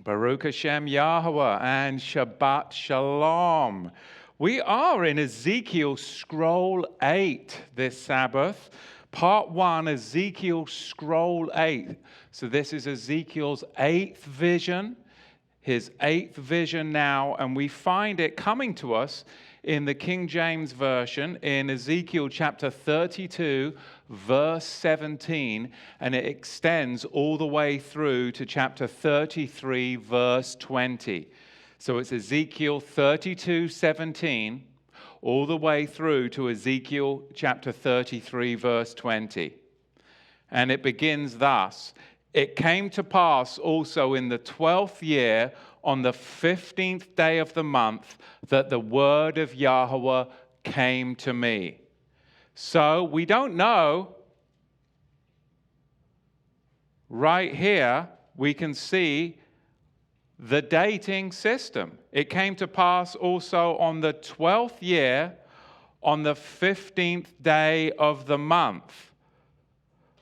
Baruch Hashem Yahweh and Shabbat Shalom. We are in Ezekiel scroll 8 this Sabbath. Part 1, Ezekiel scroll 8. So this is Ezekiel's 8th vision, his 8th vision now, and we find it coming to us in the King James Version in Ezekiel chapter 32, verse 17, and it extends all the way through to chapter 33, verse 20. So it's Ezekiel 32, 17, all the way through to Ezekiel chapter 33, verse 20. And it begins thus: It came to pass also in the 12th year, on the 15th day of the month, that the word of Yahweh came to me. So we don't know. Right here, we can see the dating system. It came to pass also on the 12th year, on the 15th day of the month.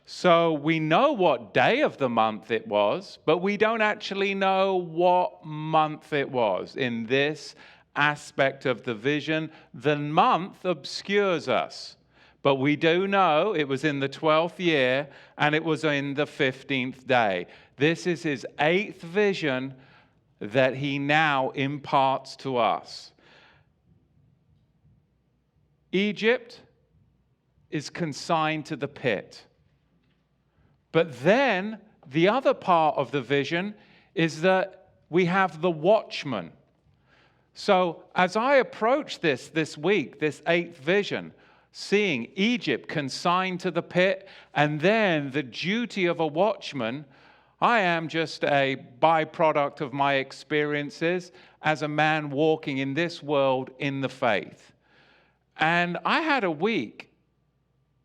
So we know what day of the month it was, but we don't actually know what month it was. In this aspect of the vision, the month obscures us. But we do know it was in the 12th year and it was in the 15th day. This is his 8th vision that he now imparts to us. Egypt is consigned to the pit. But then the other part of the vision is that we have the watchman. So as I approach this week, this 8th vision, seeing Egypt consigned to the pit and then the duty of a watchman, I am just a byproduct of my experiences as a man walking in this world in the faith. And I had a week.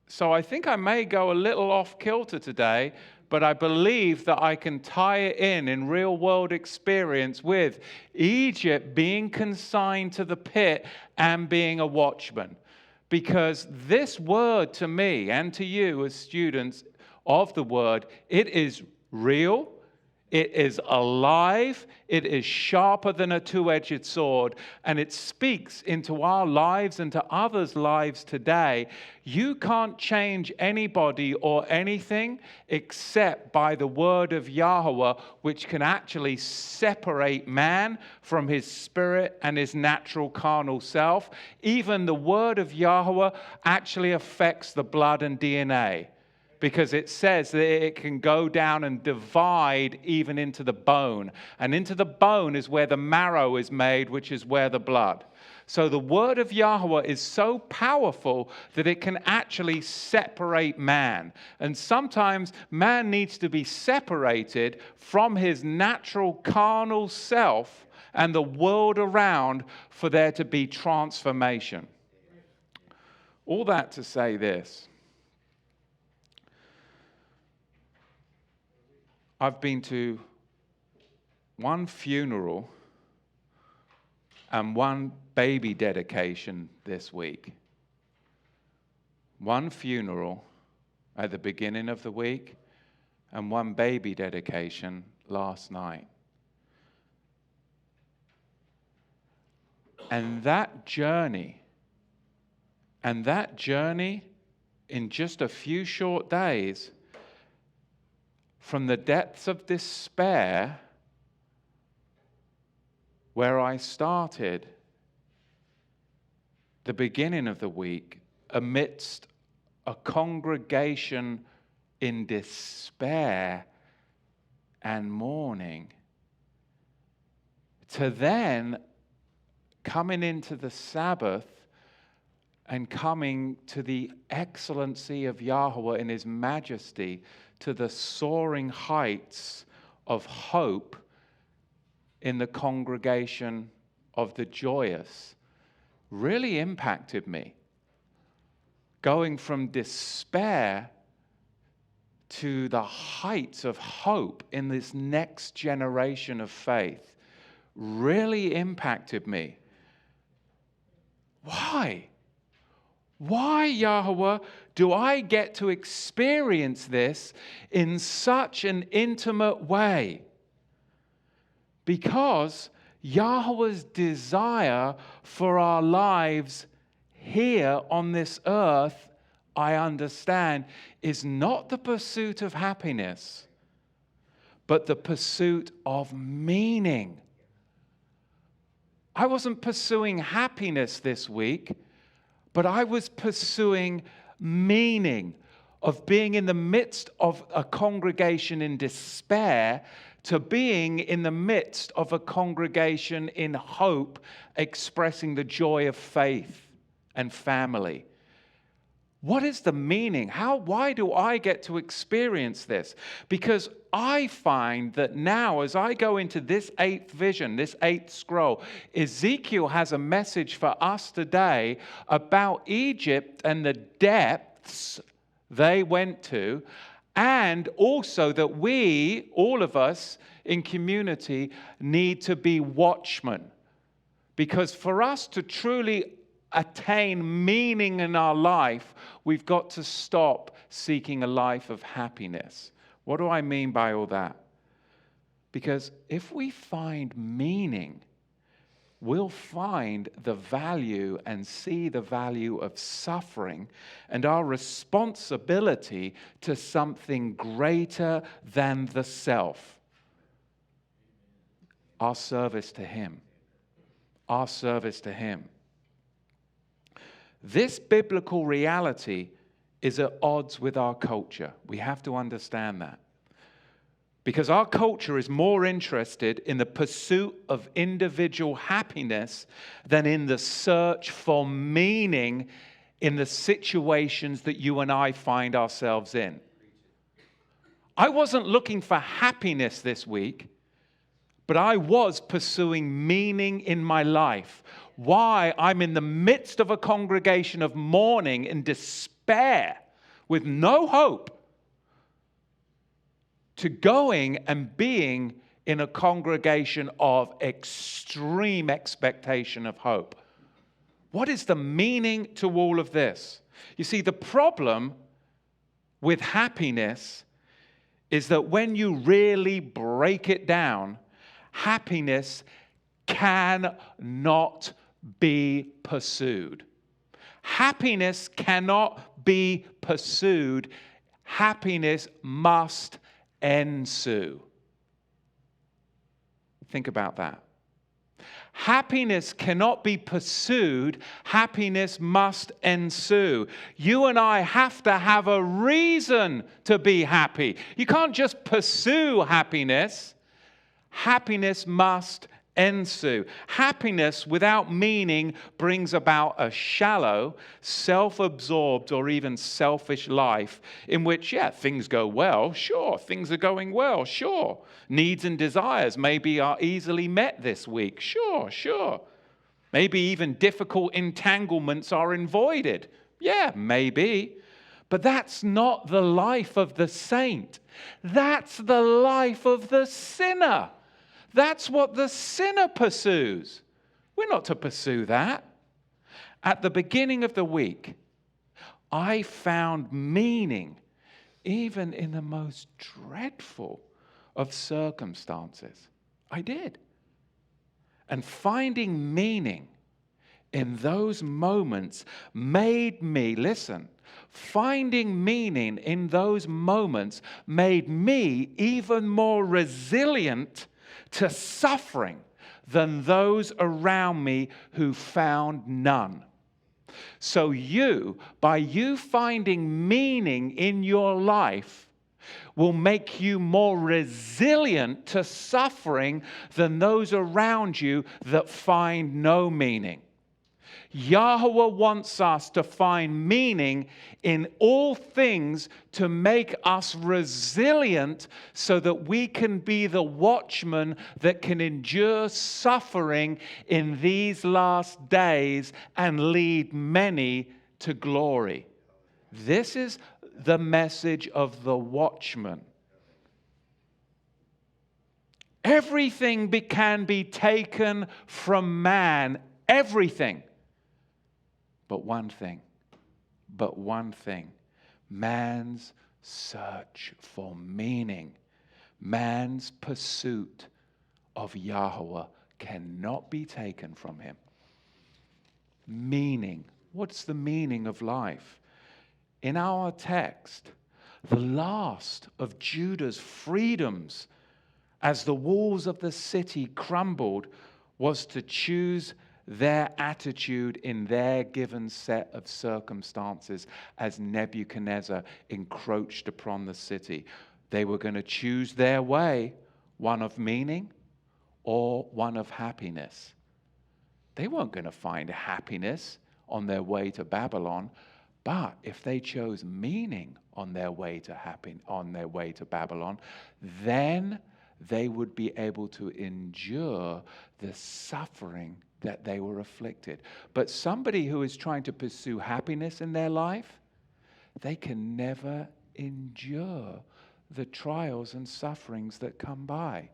So I think I may go a little off kilter today, but I believe that I can tie it in real world experience with Egypt being consigned to the pit and being a watchman. Because this word to me and to you as students of the word, it is real. It is alive, it is sharper than a two-edged sword, and it speaks into our lives and to others' lives today. You can't change anybody or anything except by the word of Yahweh, which can actually separate man from his spirit and his natural carnal self. Even the word of Yahweh actually affects the blood and DNA, because it says that it can go down and divide even into the bone. And into the bone is where the marrow is made, which is where the blood. So the word of Yahweh is so powerful that it can actually separate man. And sometimes man needs to be separated from his natural carnal self and the world around for there to be transformation. All that to say this: I've been to one funeral and one baby dedication this week. One funeral at the beginning of the week and one baby dedication last night. And that journey in just a few short days, from the depths of despair where I started the beginning of the week amidst a congregation in despair and mourning, to then coming into the Sabbath and coming to the excellency of Yahweh in his majesty, to the soaring heights of hope in the congregation of the joyous, really impacted me. Going from despair to the heights of hope in this next generation of faith really impacted me. Why? Why, Yahweh, do I get to experience this in such an intimate way? Because Yahweh's desire for our lives here on this earth, I understand, is not the pursuit of happiness, but the pursuit of meaning. I wasn't pursuing happiness this week, but I was pursuing meaning of being in the midst of a congregation in despair to being in the midst of a congregation in hope, expressing the joy of faith and family. What is the meaning? Why do I get to experience this? Because I find that now, as I go into this 8th vision, this 8th scroll, Ezekiel has a message for us today about Egypt and the depths they went to, and also that we, all of us in community, need to be watchmen. Because for us to truly attain meaning in our life, we've got to stop seeking a life of happiness. What do I mean by all that? Because if we find meaning, we'll find the value and see the value of suffering and our responsibility to something greater than the self. Our service to Him. Our service to Him. This biblical reality is at odds with our culture. We have to understand that. Because our culture is more interested in the pursuit of individual happiness than in the search for meaning in the situations that you and I find ourselves in. I wasn't looking for happiness this week, but I was pursuing meaning in my life. Why? I'm in the midst of a congregation of mourning and despair with no hope, to going and being in a congregation of extreme expectation of hope. What is the meaning to all of this? You see, the problem with happiness is that when you really break it down, happiness cannot be pursued. Happiness cannot be pursued. Happiness must ensue. Think about that. Happiness cannot be pursued. Happiness must ensue. You and I have to have a reason to be happy. You can't just pursue happiness. Happiness must ensue. Happiness without meaning brings about a shallow, self-absorbed, or even selfish life in which, things go well. Sure, things are going well. Sure. Needs and desires maybe are easily met this week. Sure. Maybe even difficult entanglements are avoided. Yeah, maybe. But that's not the life of the saint. That's the life of the sinner. That's what the sinner pursues. We're not to pursue that. At the beginning of the week, I found meaning even in the most dreadful of circumstances. I did. And finding meaning in those moments made me, finding meaning in those moments made me even more resilient to suffering than those around me who found none. So by you finding meaning in your life, will make you more resilient to suffering than those around you that find no meaning. Yahweh wants us to find meaning in all things to make us resilient so that we can be the watchman that can endure suffering in these last days and lead many to glory. This is the message of the watchman. Everything can be taken from man, everything. But one thing, man's search for meaning, man's pursuit of Yahweh cannot be taken from him. Meaning. What's the meaning of life? In our text, the last of Judah's freedoms as the walls of the city crumbled was to choose their attitude in their given set of circumstances as Nebuchadnezzar encroached upon the city. They were going to choose their way, one of meaning or one of happiness. They weren't going to find happiness on their way to Babylon, but if they chose meaning on their way to Babylon, then they would be able to endure the suffering that they were afflicted. But somebody who is trying to pursue happiness in their life, they can never endure the trials and sufferings that come by.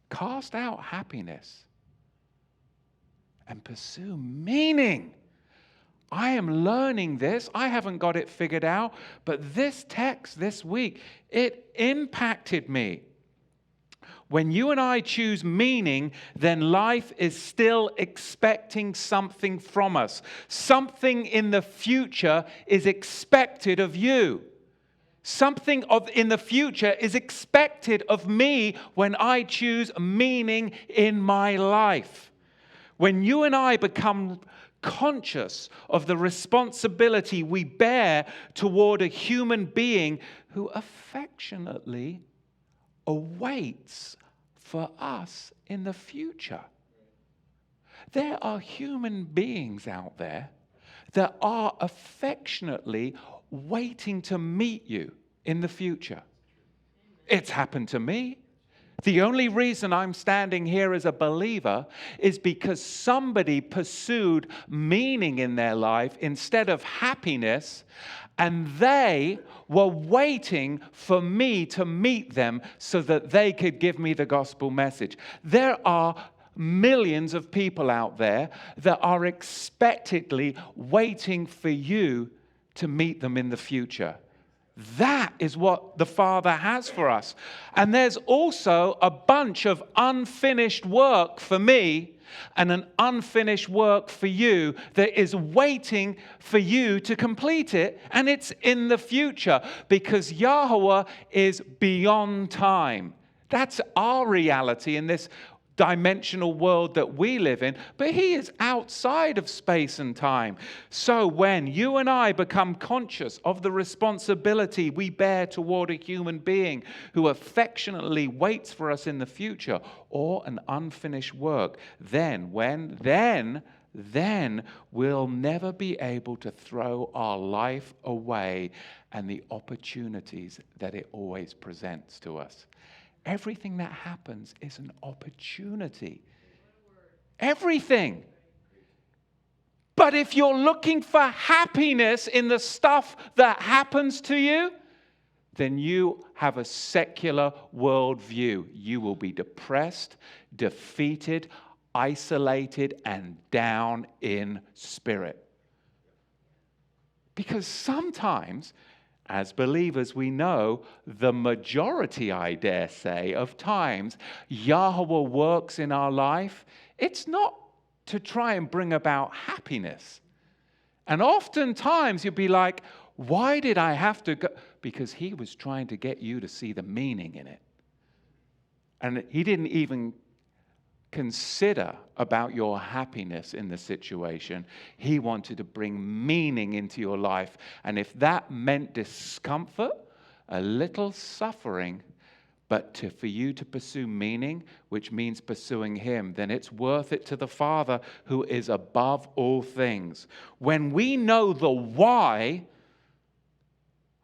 Cast out happiness and pursue meaning. I am learning this. I haven't got it figured out, but this text this week, it impacted me. When you and I choose meaning, then life is still expecting something from us. Something in the future is expected of you. Something in the future is expected of me when I choose meaning in my life. When you and I become conscious of the responsibility we bear toward a human being who affectionately awaits for us in the future. There are human beings out there that are affectionately waiting to meet you in the future. It's happened to me. The only reason I'm standing here as a believer is because somebody pursued meaning in their life instead of happiness, and they were waiting for me to meet them so that they could give me the gospel message. There are millions of people out there that are expectantly waiting for you to meet them in the future. That is what the Father has for us. And there's also a bunch of unfinished work for me and an unfinished work for you that is waiting for you to complete it. And it's in the future because Yahweh is beyond time. That's our reality in this dimensional world that we live in, but he is outside of space and time. So when you and I become conscious of the responsibility we bear toward a human being who affectionately waits for us in the future or an unfinished work, then we'll never be able to throw our life away and the opportunities that it always presents to us. Everything that happens is an opportunity. Everything. But if you're looking for happiness in the stuff that happens to you, then you have a secular worldview. You will be depressed, defeated, isolated, and down in spirit. Because sometimes, as believers, we know the majority, I dare say, of times Yahweh works in our life. It's not to try and bring about happiness. And oftentimes you'll be like, why did I have to go? Because he was trying to get you to see the meaning in it. And he didn't even consider about your happiness in the situation. He wanted to bring meaning into your life. And if that meant discomfort, a little suffering, but for you to pursue meaning, which means pursuing him, then it's worth it to the Father who is above all things. When we know the why,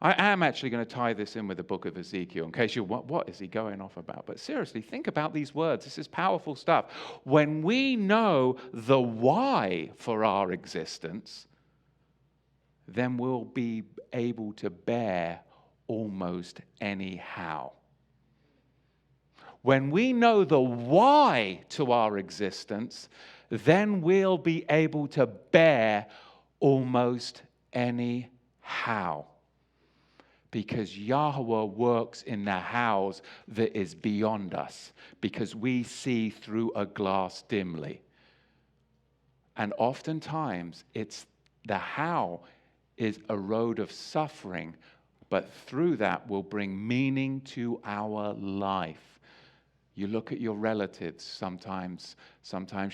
I am actually going to tie this in with the book of Ezekiel in case you're, what is he going off about? But seriously, think about these words. This is powerful stuff. When we know the why for our existence, then we'll be able to bear almost any how. When we know the why to our existence, then we'll be able to bear almost any how. because Yahweh works in the house that is beyond us, because we see through a glass dimly. And oftentimes, it's the how is a road of suffering, but through that will bring meaning to our life. You look at your relatives sometimes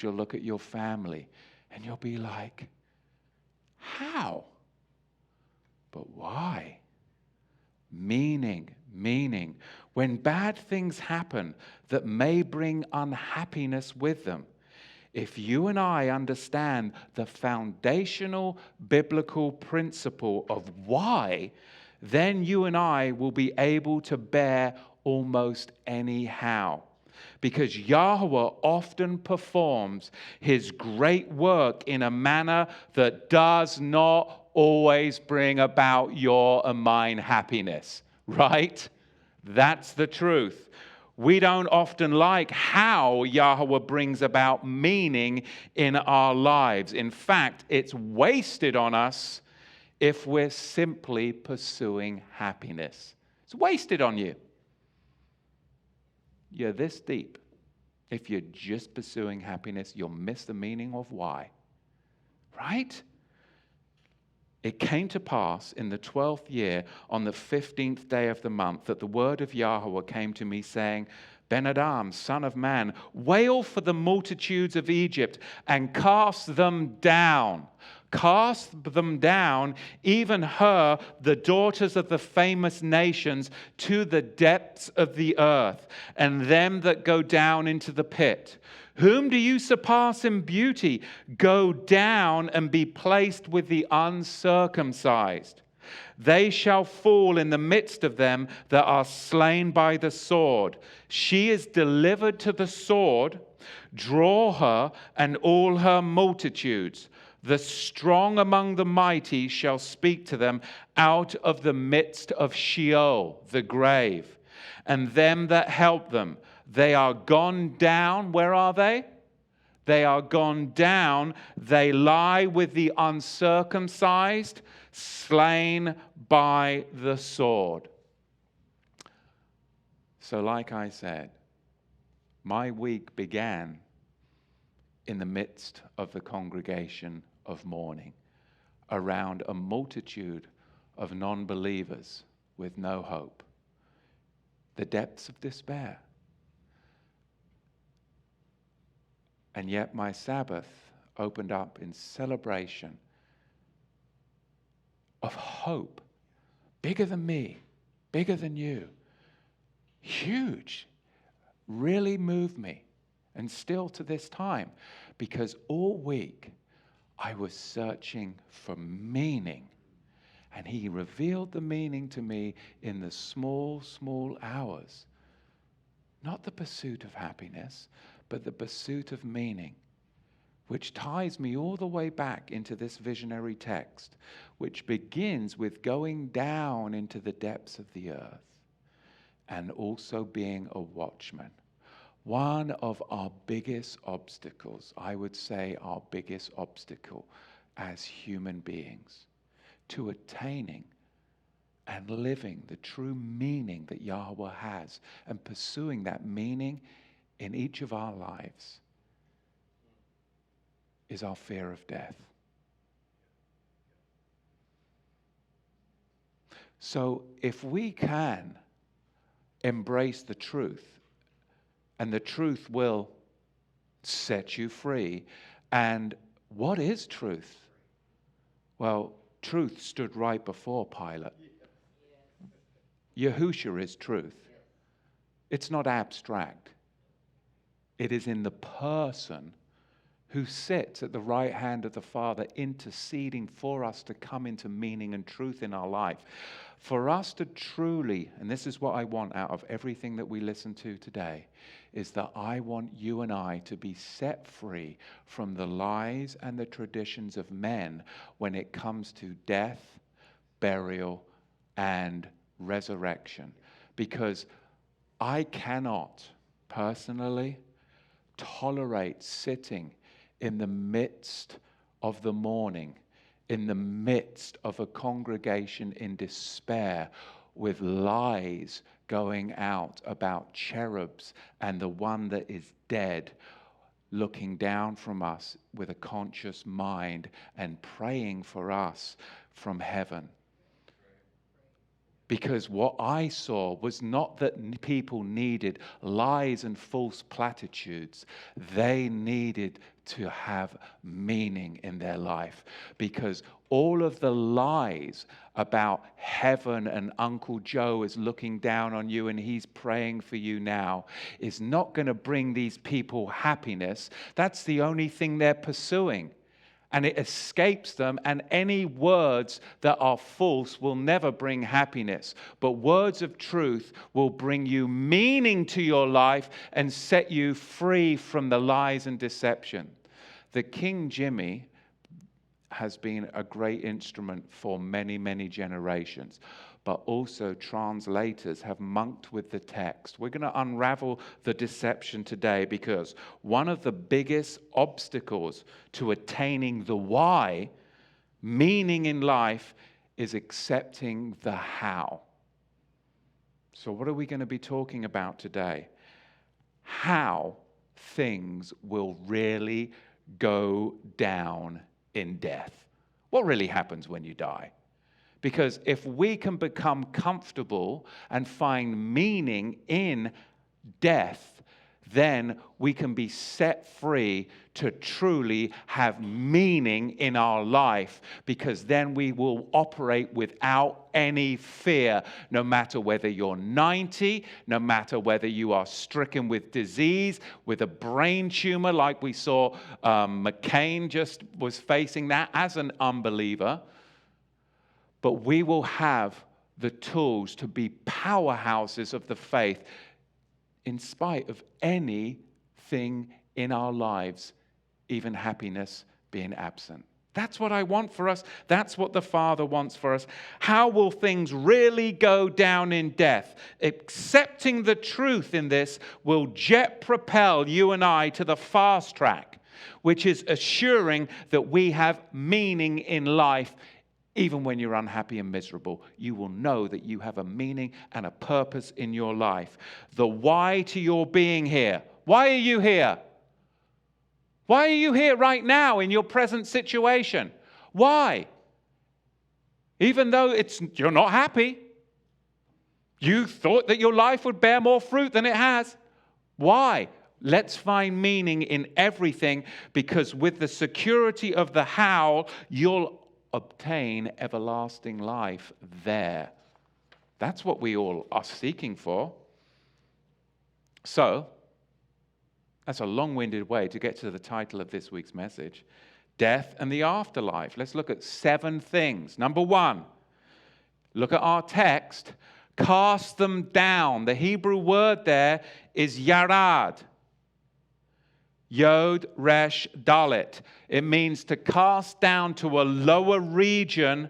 you'll look at your family, and you'll be like, how? But why? Meaning. When bad things happen that may bring unhappiness with them, if you and I understand the foundational biblical principle of why, then you and I will be able to bear almost anyhow. Because Yahweh often performs his great work in a manner that does not always bring about your and mine happiness, right? That's the truth. We don't often like how Yahweh brings about meaning in our lives. In fact, it's wasted on us if we're simply pursuing happiness. It's wasted on you. You're this deep. If you're just pursuing happiness, you'll miss the meaning of why. Right? It came to pass in the 12th year, on the 15th day of the month, that the word of Yahweh came to me, saying, Ben-Adam, son of man, wail for the multitudes of Egypt and cast them down. Cast them down, even her, the daughters of the famous nations, to the depths of the earth, and them that go down into the pit. Whom do you surpass in beauty? Go down and be placed with the uncircumcised. They shall fall in the midst of them that are slain by the sword. She is delivered to the sword. Draw her and all her multitudes. The strong among the mighty shall speak to them out of the midst of Sheol, the grave. And them that help them, they are gone down. Where are they? They are gone down. They lie with the uncircumcised, slain by the sword. So like I said, my week began in the midst of the congregation of mourning, around a multitude of non-believers with no hope, the depths of despair. And yet my Sabbath opened up in celebration of hope, bigger than me, bigger than you, huge, really moved me. And still to this time, because all week I was searching for meaning. And he revealed the meaning to me in the small, small hours. Not the pursuit of happiness, but the pursuit of meaning, which ties me all the way back into this visionary text, which begins with going down into the depths of the earth and also being a watchman. One of our biggest obstacles, I would say our biggest obstacle as human beings to attaining and living the true meaning that Yahweh has and pursuing that meaning in each of our lives is our fear of death. So if we can embrace the truth, and the truth will set you free. And what is truth? Well, truth stood right before Pilate. Yahusha is truth. It's not abstract. It is in the person who sits at the right hand of the Father, interceding for us to come into meaning and truth in our life. For us to truly, and this is what I want out of everything that we listen to today, is that I want you and I to be set free from the lies and the traditions of men when it comes to death, burial, and resurrection. Because I cannot personally tolerate sitting in the midst of the mourning, in the midst of a congregation in despair, with lies going out about cherubs and the one that is dead looking down from us with a conscious mind and praying for us from heaven. Because what I saw was not that people needed lies and false platitudes. They needed to have meaning in their life. Because all of the lies about heaven and Uncle Joe is looking down on you and he's praying for you now is not going to bring these people happiness. That's the only thing they're pursuing. And it escapes them, and any words that are false will never bring happiness. But words of truth will bring you meaning to your life and set you free from the lies and deception. The King Jimmy has been a great instrument for many, many generations. But also translators have monked with the text. We're going to unravel the deception today because one of the biggest obstacles to attaining the why, meaning in life, is accepting the how. So what are we going to be talking about today? How things will really go down in death. What really happens when you die? Because if we can become comfortable and find meaning in death, then we can be set free to truly have meaning in our life, because then we will operate without any fear, no matter whether you're 90, no matter whether you are stricken with disease, with a brain tumor like we saw McCain just was facing that as an unbeliever. But we will have the tools to be powerhouses of the faith in spite of anything in our lives, even happiness being absent. That's what I want for us. That's what the Father wants for us. How will things really go down in death? Accepting the truth in this will jet propel you and I to the fast track, which is assuring that we have meaning in life. Even when you're unhappy and miserable, you will know that you have a meaning and a purpose in your life. The why to your being here. Why are you here? Why are you here right now in your present situation? Why? Even though you're not happy. You thought that your life would bear more fruit than it has. Why? Let's find meaning in everything, because with the security of the how, you'll obtain everlasting life there. That's what we all are seeking for. So, that's a long-winded way to get to the title of this week's message, Death and the Afterlife. Let's look at 7 things. Number 1, look at our text. Cast them down. The Hebrew word there is yarad. Yod, Resh, Dalet. It means to cast down to a lower region,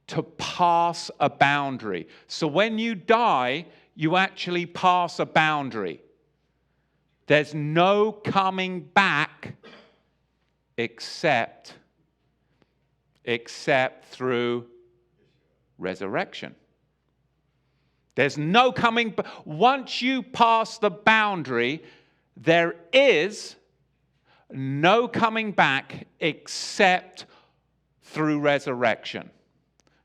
to pass a boundary. So when you die, you actually pass a boundary. There's no coming back except through resurrection. There's no coming back. Once you pass the boundary, there is no coming back except through resurrection.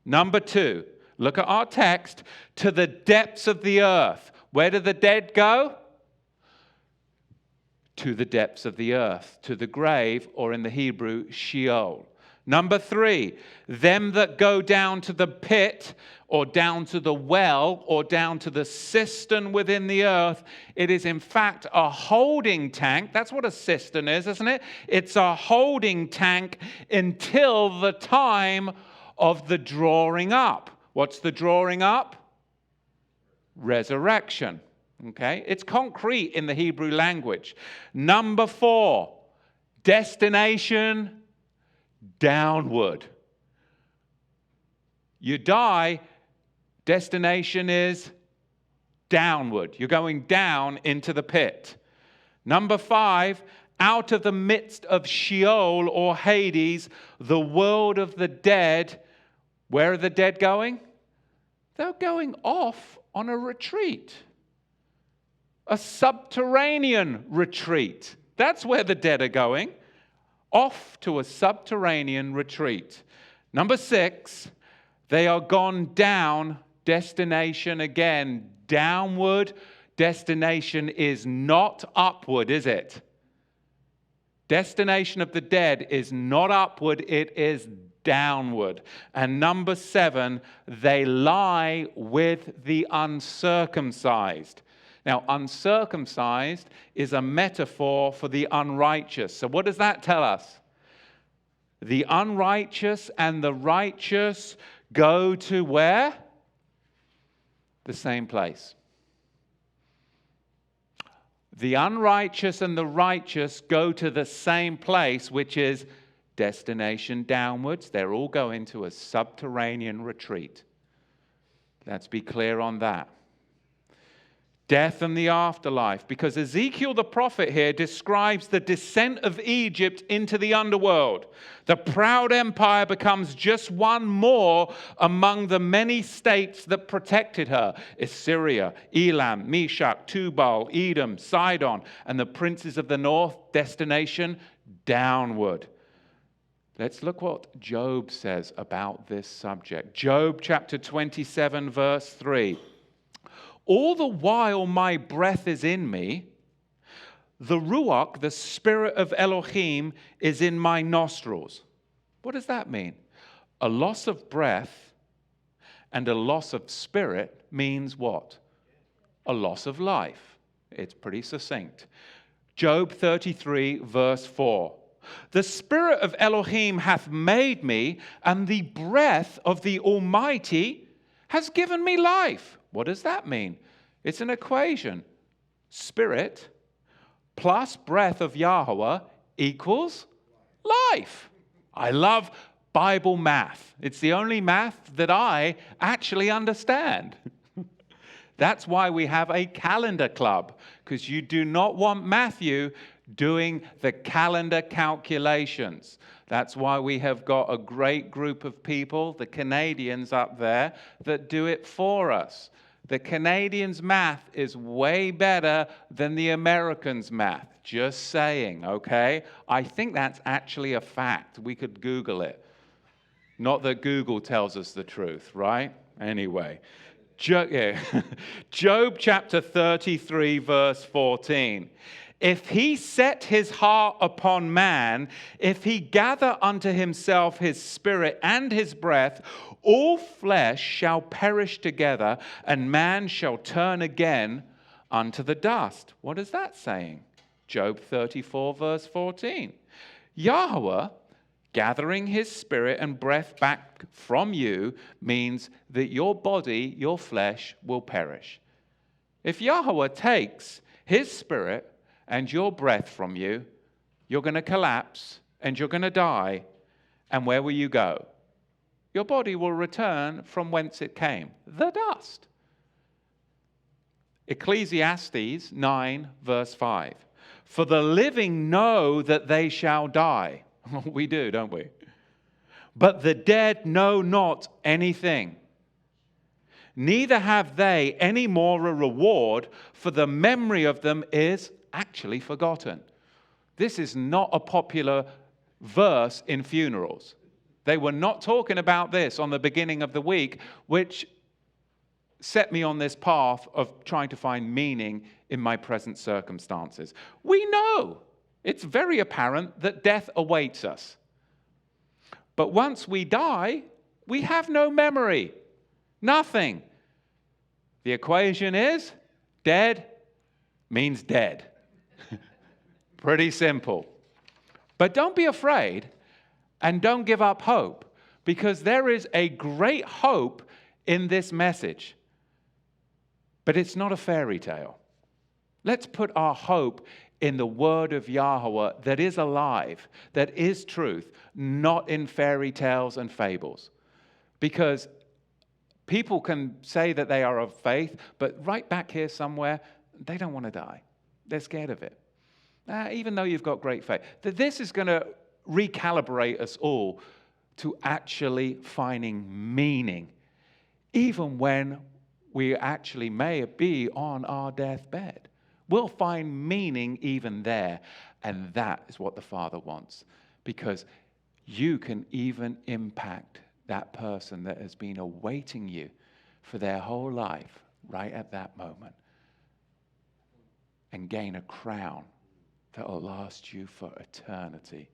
Number 2, look at our text. To the depths of the earth. Where do the dead go? To the depths of the earth, to the grave, or in the Hebrew, Sheol. Number 3, them that go down to the pit, or down to the well, or down to the cistern within the earth. It is in fact a holding tank. That's what a cistern is, isn't it? It's a holding tank until the time of the drawing up. What's the drawing up? Resurrection. Okay? It's concrete in the Hebrew language. Number 4, destination downward. You die, destination is downward. You're going down into the pit. Number 5, out of the midst of Sheol or Hades, the world of the dead. Where are the dead going? They're going off on a retreat. A subterranean retreat. That's where the dead are going. Off to a subterranean retreat. Number 6, they are gone down. Destination again, downward. Destination is not upward, is it? Destination of the dead is not upward, it is downward. And number 7, they lie with the uncircumcised. Now, uncircumcised is a metaphor for the unrighteous. So what does that tell us? The unrighteous and the righteous go to where? The same place. The unrighteous and the righteous go to the same place, which is destination downwards. They're all going to a subterranean retreat. Let's be clear on that. Death and the afterlife, because Ezekiel the prophet here describes the descent of Egypt into the underworld. The proud empire becomes just one more among the many states that protected her. Assyria, Elam, Meshach, Tubal, Edom, Sidon, and the princes of the north, destination downward. Let's look what Job says about this subject. Job chapter 27, verse 3. All the while my breath is in me, the Ruach, the spirit of Elohim, is in my nostrils. What does that mean? A loss of breath and a loss of spirit means what? A loss of life. It's pretty succinct. Job 33, verse 4. The spirit of Elohim hath made me, and the breath of the Almighty has given me life. What does that mean? It's an equation. Spirit plus breath of Yahweh equals life. I love Bible math. It's the only math that I actually understand. That's why we have a calendar club, because you do not want Matthew doing the calendar calculations. That's why we have got a great group of people, the Canadians up there, that do it for us. The Canadians' math is way better than the Americans' math. Just saying, okay? I think that's actually a fact. We could Google it. Not that Google tells us the truth, right? Anyway. Job chapter 33, verse 14. If he set his heart upon man, if he gather unto himself his spirit and his breath, all flesh shall perish together, and man shall turn again unto the dust. What is that saying? Job 34, verse 14. Yahweh, gathering his spirit and breath back from you, means that your body, your flesh, will perish. If Yahweh takes his spirit and your breath from you, you're going to collapse and you're going to die. And where will you go? Your body will return from whence it came, the dust. Ecclesiastes 9, verse 5. For the living know that they shall die. We do, don't we? But the dead know not anything. Neither have they any more a reward, for the memory of them is actually forgotten. This is not a popular verse in funerals. They were not talking about this on the beginning of the week, which set me on this path of trying to find meaning in my present circumstances. We know, it's very apparent that death awaits us. But once we die, we have no memory, nothing. The equation is dead means dead. Pretty simple. But don't be afraid and don't give up hope, because there is a great hope in this message. But it's not a fairy tale. Let's put our hope in the word of Yahweh that is alive, that is truth, not in fairy tales and fables. Because people can say that they are of faith, but right back here somewhere, they don't want to die. They're scared of it. Even though you've got great faith. This is going to recalibrate us all to actually finding meaning even when we actually may be on our deathbed. We'll find meaning even there. And that is what the Father wants. Because you can even impact that person that has been awaiting you for their whole life right at that moment. And gain a crown that will last you for eternity.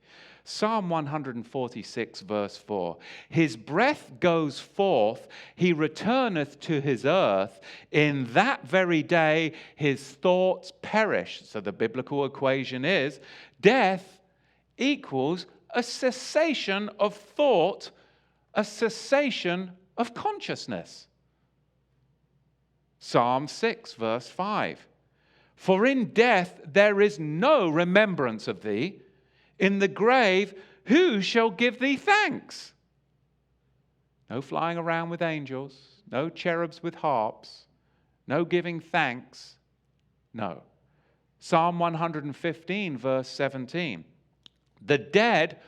Psalm 146, verse 4. His breath goes forth, he returneth to his earth. In that very day his thoughts perish. So the biblical equation is death equals a cessation of thought, a cessation of consciousness. Psalm 6, verse 5. For in death there is no remembrance of thee. In the grave, who shall give thee thanks? No flying around with angels, no cherubs with harps, no giving thanks. No. Psalm 115, verse 17. The dead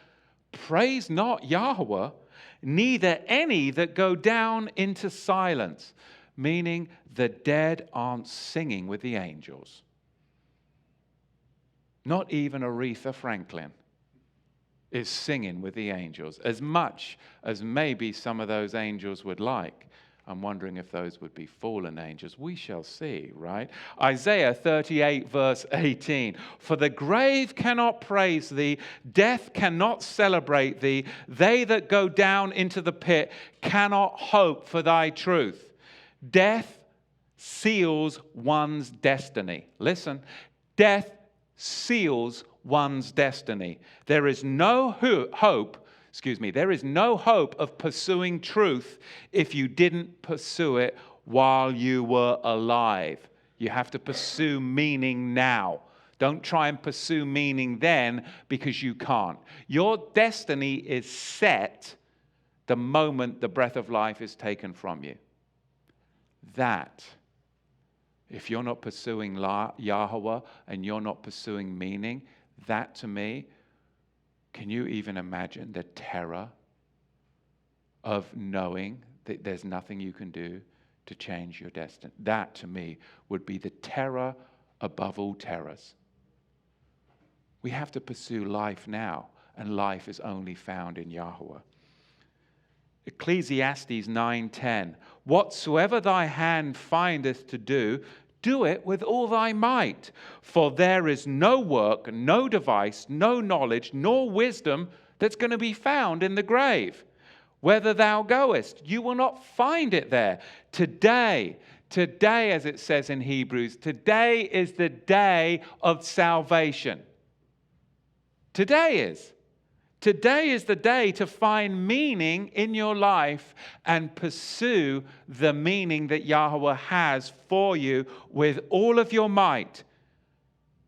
praise not Yahweh, neither any that go down into silence. Meaning the dead aren't singing with the angels. Not even Aretha Franklin is singing with the angels, as much as maybe some of those angels would like. I'm wondering if those would be fallen angels. We shall see, right? Isaiah 38, verse 18. For the grave cannot praise thee, death cannot celebrate thee. They that go down into the pit cannot hope for thy truth. Death seals one's destiny. Listen, death seals one's destiny. There is no hope of pursuing truth if you didn't pursue it while you were alive. You have to pursue meaning now. Don't try and pursue meaning then because you can't. Your destiny is set the moment the breath of life is taken from you. That, if you're not pursuing Yahweh and you're not pursuing meaning, that to me, can you even imagine the terror of knowing that there's nothing you can do to change your destiny? That to me would be the terror above all terrors. We have to pursue life now, and life is only found in Yahweh. Ecclesiastes 9:10. Whatsoever thy hand findeth to do, do it with all thy might. For there is no work, no device, no knowledge, nor wisdom that's going to be found in the grave. Whither thou goest, you will not find it there. Today, as it says in Hebrews, today is the day of salvation. Today is the day to find meaning in your life and pursue the meaning that Yahweh has for you with all of your might.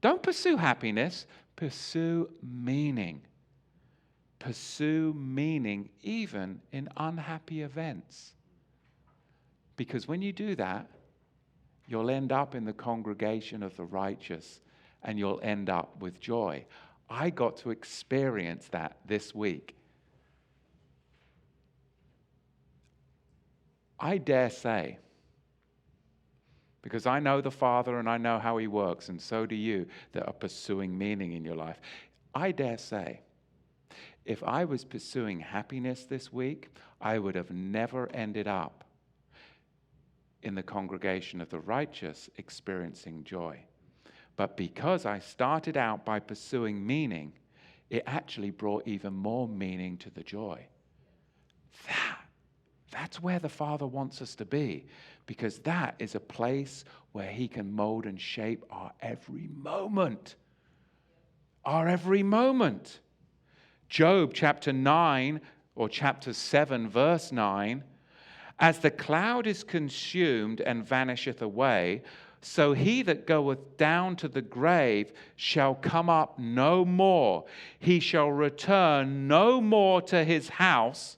Don't pursue happiness, pursue meaning. Pursue meaning even in unhappy events. Because when you do that, you'll end up in the congregation of the righteous and you'll end up with joy. I got to experience that this week. I dare say, because I know the Father and I know how He works, and so do you that are pursuing meaning in your life. I dare say, if I was pursuing happiness this week, I would have never ended up in the congregation of the righteous experiencing joy. But because I started out by pursuing meaning, it actually brought even more meaning to the joy. That's where the Father wants us to be, because that is a place where He can mold and shape our every moment. Our every moment. Job chapter 9 or chapter 7 verse 9, as the cloud is consumed and vanisheth away, so he that goeth down to the grave shall come up no more. He shall return no more to his house.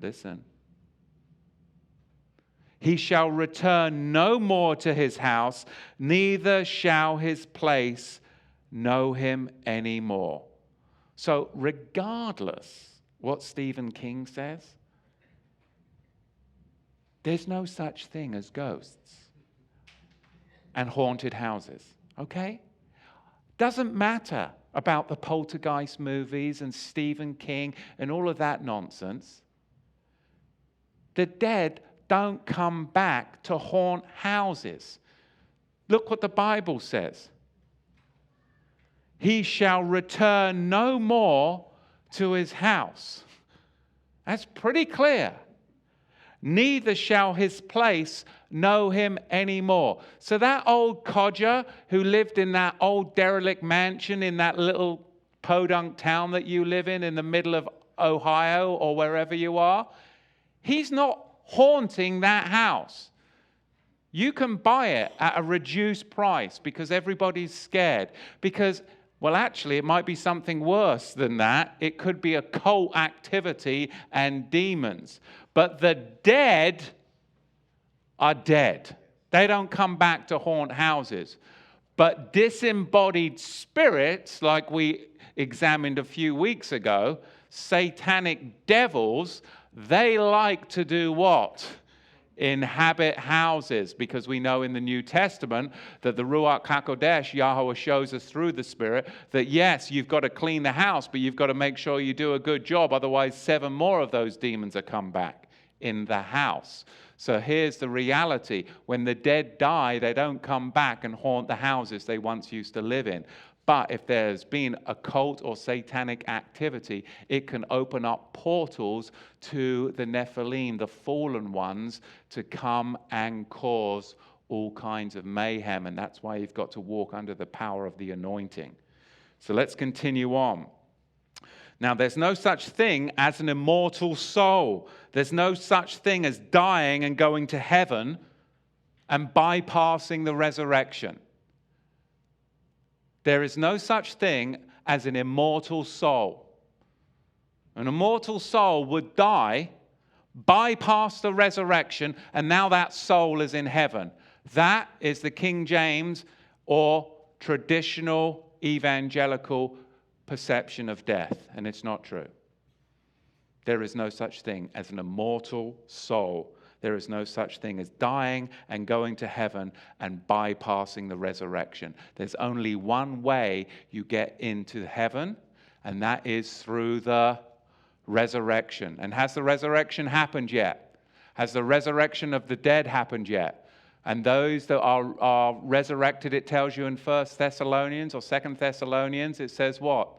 Listen. He shall return no more to his house, neither shall his place know him anymore. So regardless what Stephen King says, There's no such thing as ghosts and haunted houses, okay? Doesn't matter about the poltergeist movies and Stephen King and all of that nonsense. The dead don't come back to haunt houses. Look what the Bible says. He shall return no more to his house. That's pretty clear. Neither shall his place know him anymore. So that old codger who lived in that old derelict mansion in that little podunk town that you live in the middle of Ohio or wherever you are, he's not haunting that house. You can buy it at a reduced price because everybody's scared. Because, well, actually, it might be something worse than that. It could be occult activity and demons. But the dead are dead. They don't come back to haunt houses. But disembodied spirits, like we examined a few weeks ago, satanic devils, they like to do what? Inhabit houses, because we know in the New Testament that the Ruach HaKodesh, Yahweh shows us through the Spirit that yes, you've got to clean the house, but you've got to make sure you do a good job, otherwise 7 more of those demons are come back in the house. So here's the reality. When the dead die, they don't come back and haunt the houses they once used to live in. But if there's been occult or satanic activity, it can open up portals to the Nephilim, the fallen ones, to come and cause all kinds of mayhem. And that's why you've got to walk under the power of the anointing. So let's continue on. Now, there's no such thing as an immortal soul. There's no such thing as dying and going to heaven and bypassing the resurrection. There is no such thing as an immortal soul. An immortal soul would die, bypass the resurrection, and now that soul is in heaven. That is the King James or traditional evangelical perception of death, and it's not true. There is no such thing as an immortal soul. There is no such thing as dying and going to heaven and bypassing the resurrection. There's only one way you get into heaven, and that is through the resurrection. And has the resurrection happened yet? Has the resurrection of the dead happened yet? And those that are resurrected, it tells you in 1 Thessalonians or 2 Thessalonians, it says what?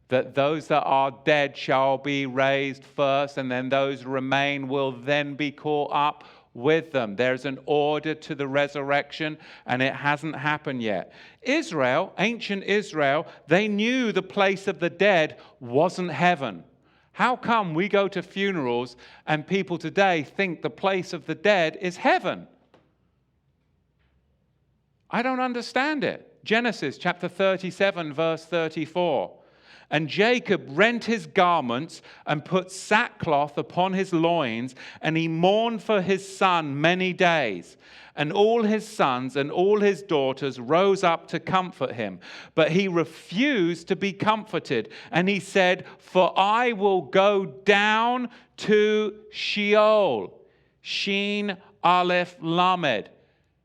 That those that are dead shall be raised first, and then those remain will then be caught up with them. There's an order to the resurrection, and it hasn't happened yet. Israel, ancient Israel, they knew the place of the dead wasn't heaven. How come we go to funerals and people today think the place of the dead is heaven? I don't understand it. Genesis chapter 37, verse 34. And Jacob rent his garments and put sackcloth upon his loins, and he mourned for his son many days. And all his sons and all his daughters rose up to comfort him. But he refused to be comforted. And he said, for I will go down to Sheol. Shin Aleph Lamed.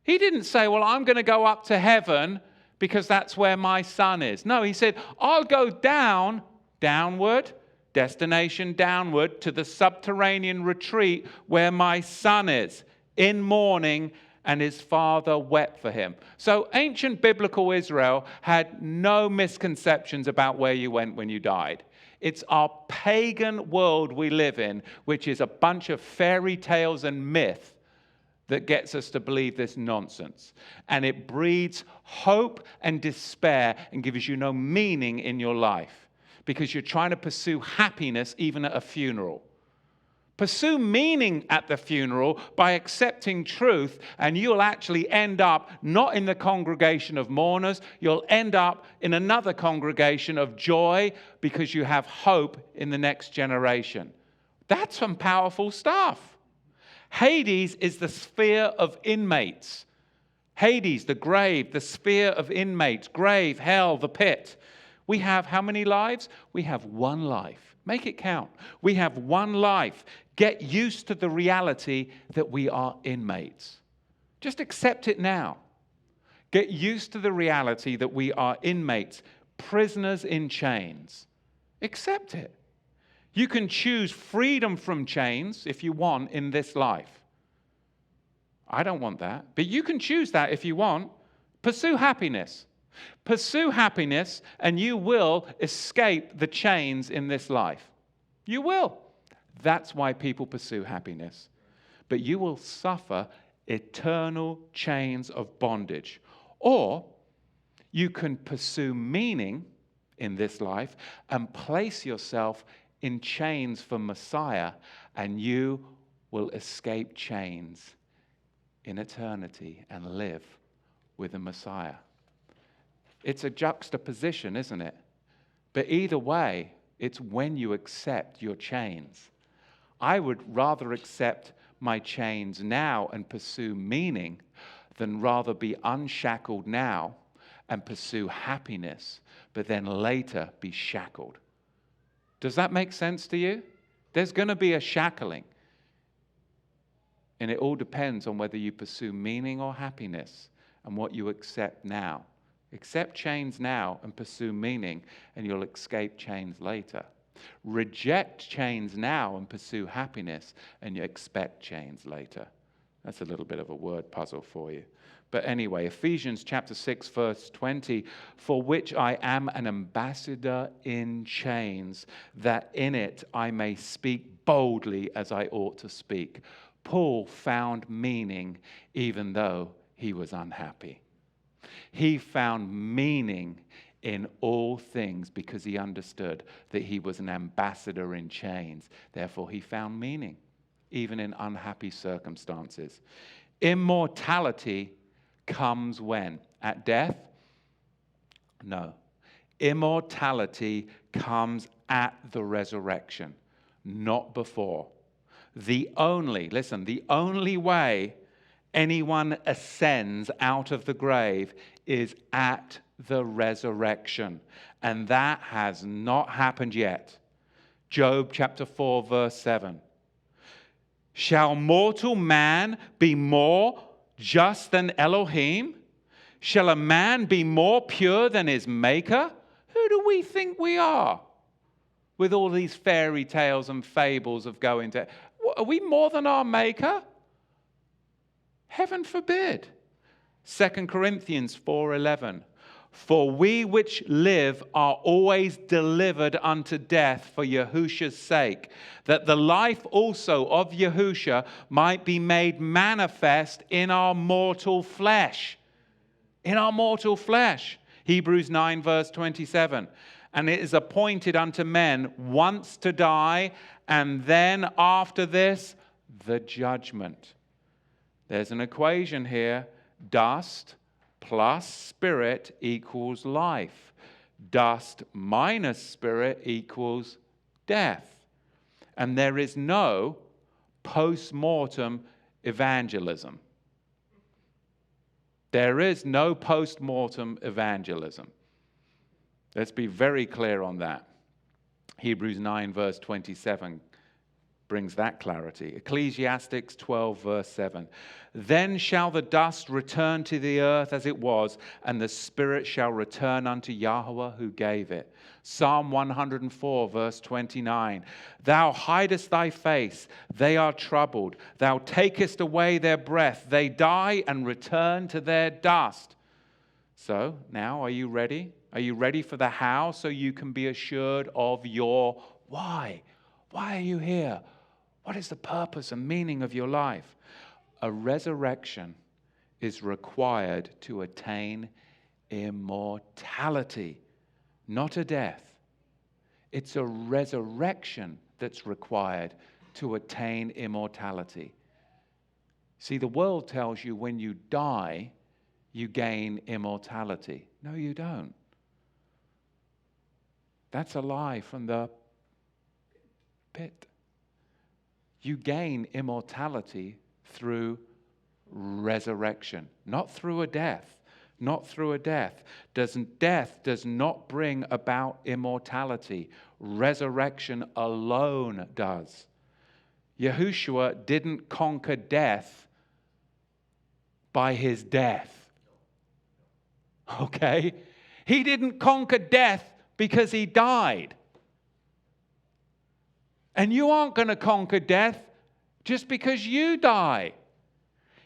He didn't say, well, I'm going to go up to heaven because that's where my son is. No, he said, I'll go downward, destination downward, to the subterranean retreat where my son is, in mourning, and his father wept for him. So ancient biblical Israel had no misconceptions about where you went when you died. It's our pagan world we live in, which is a bunch of fairy tales and myth that gets us to believe this nonsense. And it breeds hope and despair and gives you no meaning in your life because you're trying to pursue happiness even at a funeral. Pursue meaning at the funeral by accepting truth, and you'll actually end up not in the congregation of mourners, you'll end up in another congregation of joy because you have hope in the next generation. That's some powerful stuff. Hades is the sphere of inmates. Hades, the grave, the sphere of inmates, grave, hell, the pit. We have how many lives? We have one life. Make it count. We have one life. Get used to the reality that we are inmates. Just accept it now. Get used to the reality that we are inmates, prisoners in chains. Accept it. You can choose freedom from chains if you want in this life. I don't want that, but you can choose that if you want. Pursue happiness. Pursue happiness, and you will escape the chains in this life. You will. That's why people pursue happiness. But you will suffer eternal chains of bondage. Or you can pursue meaning in this life and place yourself in chains for Messiah, and you will escape chains in eternity and live with the Messiah. It's a juxtaposition, isn't it? But either way, it's when you accept your chains. I would rather accept my chains now and pursue meaning than rather be unshackled now and pursue happiness, but then later be shackled. Does that make sense to you? There's going to be a shackling. And it all depends on whether you pursue meaning or happiness and what you accept now. Accept chains now and pursue meaning, and you'll escape chains later. Reject chains now and pursue happiness, and you expect chains later. That's a little bit of a word puzzle for you. But anyway, Ephesians chapter 6, verse 20, for which I am an ambassador in chains, that in it I may speak boldly as I ought to speak. Paul found meaning even though he was unhappy. He found meaning in all things because he understood that he was an ambassador in chains. Therefore, he found meaning even in unhappy circumstances. Immortality comes when? At death? No. Immortality comes at the resurrection, not before. The only way anyone ascends out of the grave is at the resurrection. And that has not happened yet. Job chapter 4, verse 7. Shall mortal man be more just than Elohim? Shall a man be more pure than his maker? Who do we think we are? With all these fairy tales and fables of going to... Are we more than our maker? Heaven forbid. 2 Corinthians 4:11. For we which live are always delivered unto death for Yahusha's sake, that the life also of Yahusha might be made manifest in our mortal flesh. In our mortal flesh. Hebrews 9 verse 27. And it is appointed unto men once to die, and then after this, the judgment. There's an equation here. Dust plus spirit equals life. Dust minus spirit equals death. And there is no post-mortem evangelism. There is no post-mortem evangelism. Let's be very clear on that. Hebrews 9 verse 27 brings that clarity. Ecclesiastes 12 verse 7. Then shall the dust return to the earth as it was, and the spirit shall return unto Yahweh who gave it. Psalm 104 verse 29. Thou hidest thy face, they are troubled. Thou takest away their breath, they die and return to their dust. So now, are you ready? Are you ready for the how, so you can be assured of your why? Why are you here? What is the purpose and meaning of your life? A resurrection is required to attain immortality, not a death. It's a resurrection that's required to attain immortality. See, the world tells you when you die, you gain immortality. No, you don't. That's a lie from the pit. You gain immortality through resurrection, not through a death, not through a death. Death does not bring about immortality. Resurrection alone does. Yahushua didn't conquer death by his death. Okay? He didn't conquer death because he died. And you aren't going to conquer death just because you die.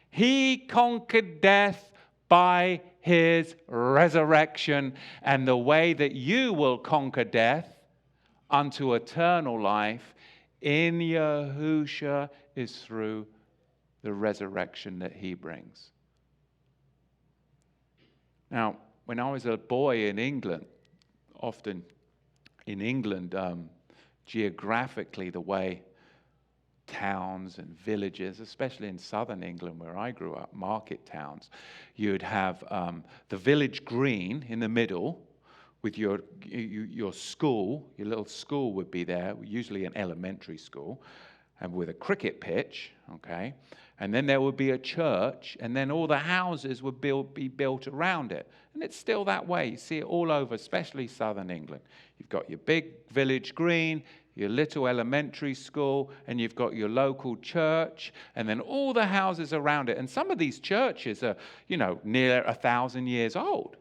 He conquered death by his resurrection. And the way that you will conquer death unto eternal life in Yahusha is through the resurrection that he brings. Now, when I was a boy in England, often in England, geographically, the way towns and villages, especially in southern England where I grew up, market towns, you'd have the village green in the middle with your school. Your little school would be there, usually an elementary school, and with a cricket pitch, okay? And then there would be a church, and then all the houses would be built around it. And it's still that way. You see it all over, especially southern England. You've got your big village green, your little elementary school, and you've got your local church, and then all the houses around it. And some of these churches are, near 1,000 years old.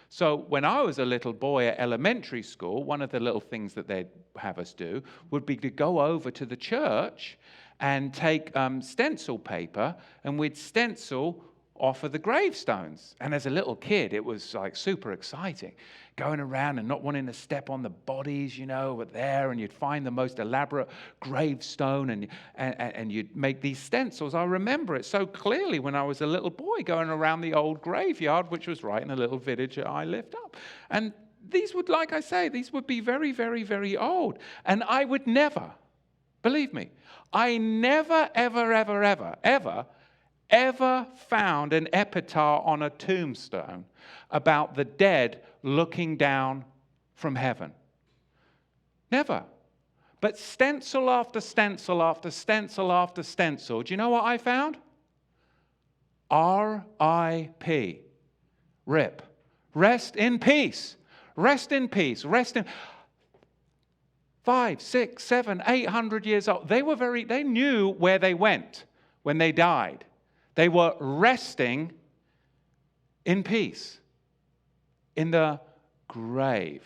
So when I was a little boy at elementary school, one of the little things that they'd have us do would be to go over to the church and take stencil paper, and we'd stencil off of the gravestones. And as a little kid, it was like super exciting, going around and not wanting to step on the bodies, but there, and you'd find the most elaborate gravestone, and you'd make these stencils. I remember it so clearly when I was a little boy going around the old graveyard, which was right in a little village that I lived up. And these would, like I say, these would be very, very, very old. And I would never, believe me, I never, ever, ever, ever, ever, ever found an epitaph on a tombstone about the dead looking down from heaven. Never. But stencil after stencil after stencil after stencil, do you know what I found? R.I.P. RIP. Rest in peace. Rest in peace. Rest in... 500, 600, 700, 800 years old. They knew where they went when they died. They were resting in peace in the grave.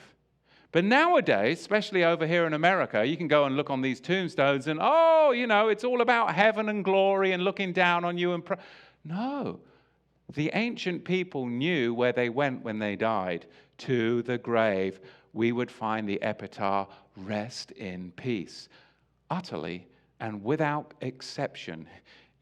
But nowadays, especially over here in America, you can go and look on these tombstones and, it's all about heaven and glory and looking down on you. No. The ancient people knew where they went when they died, to the grave. We would find the epitaph, rest in peace, utterly and without exception,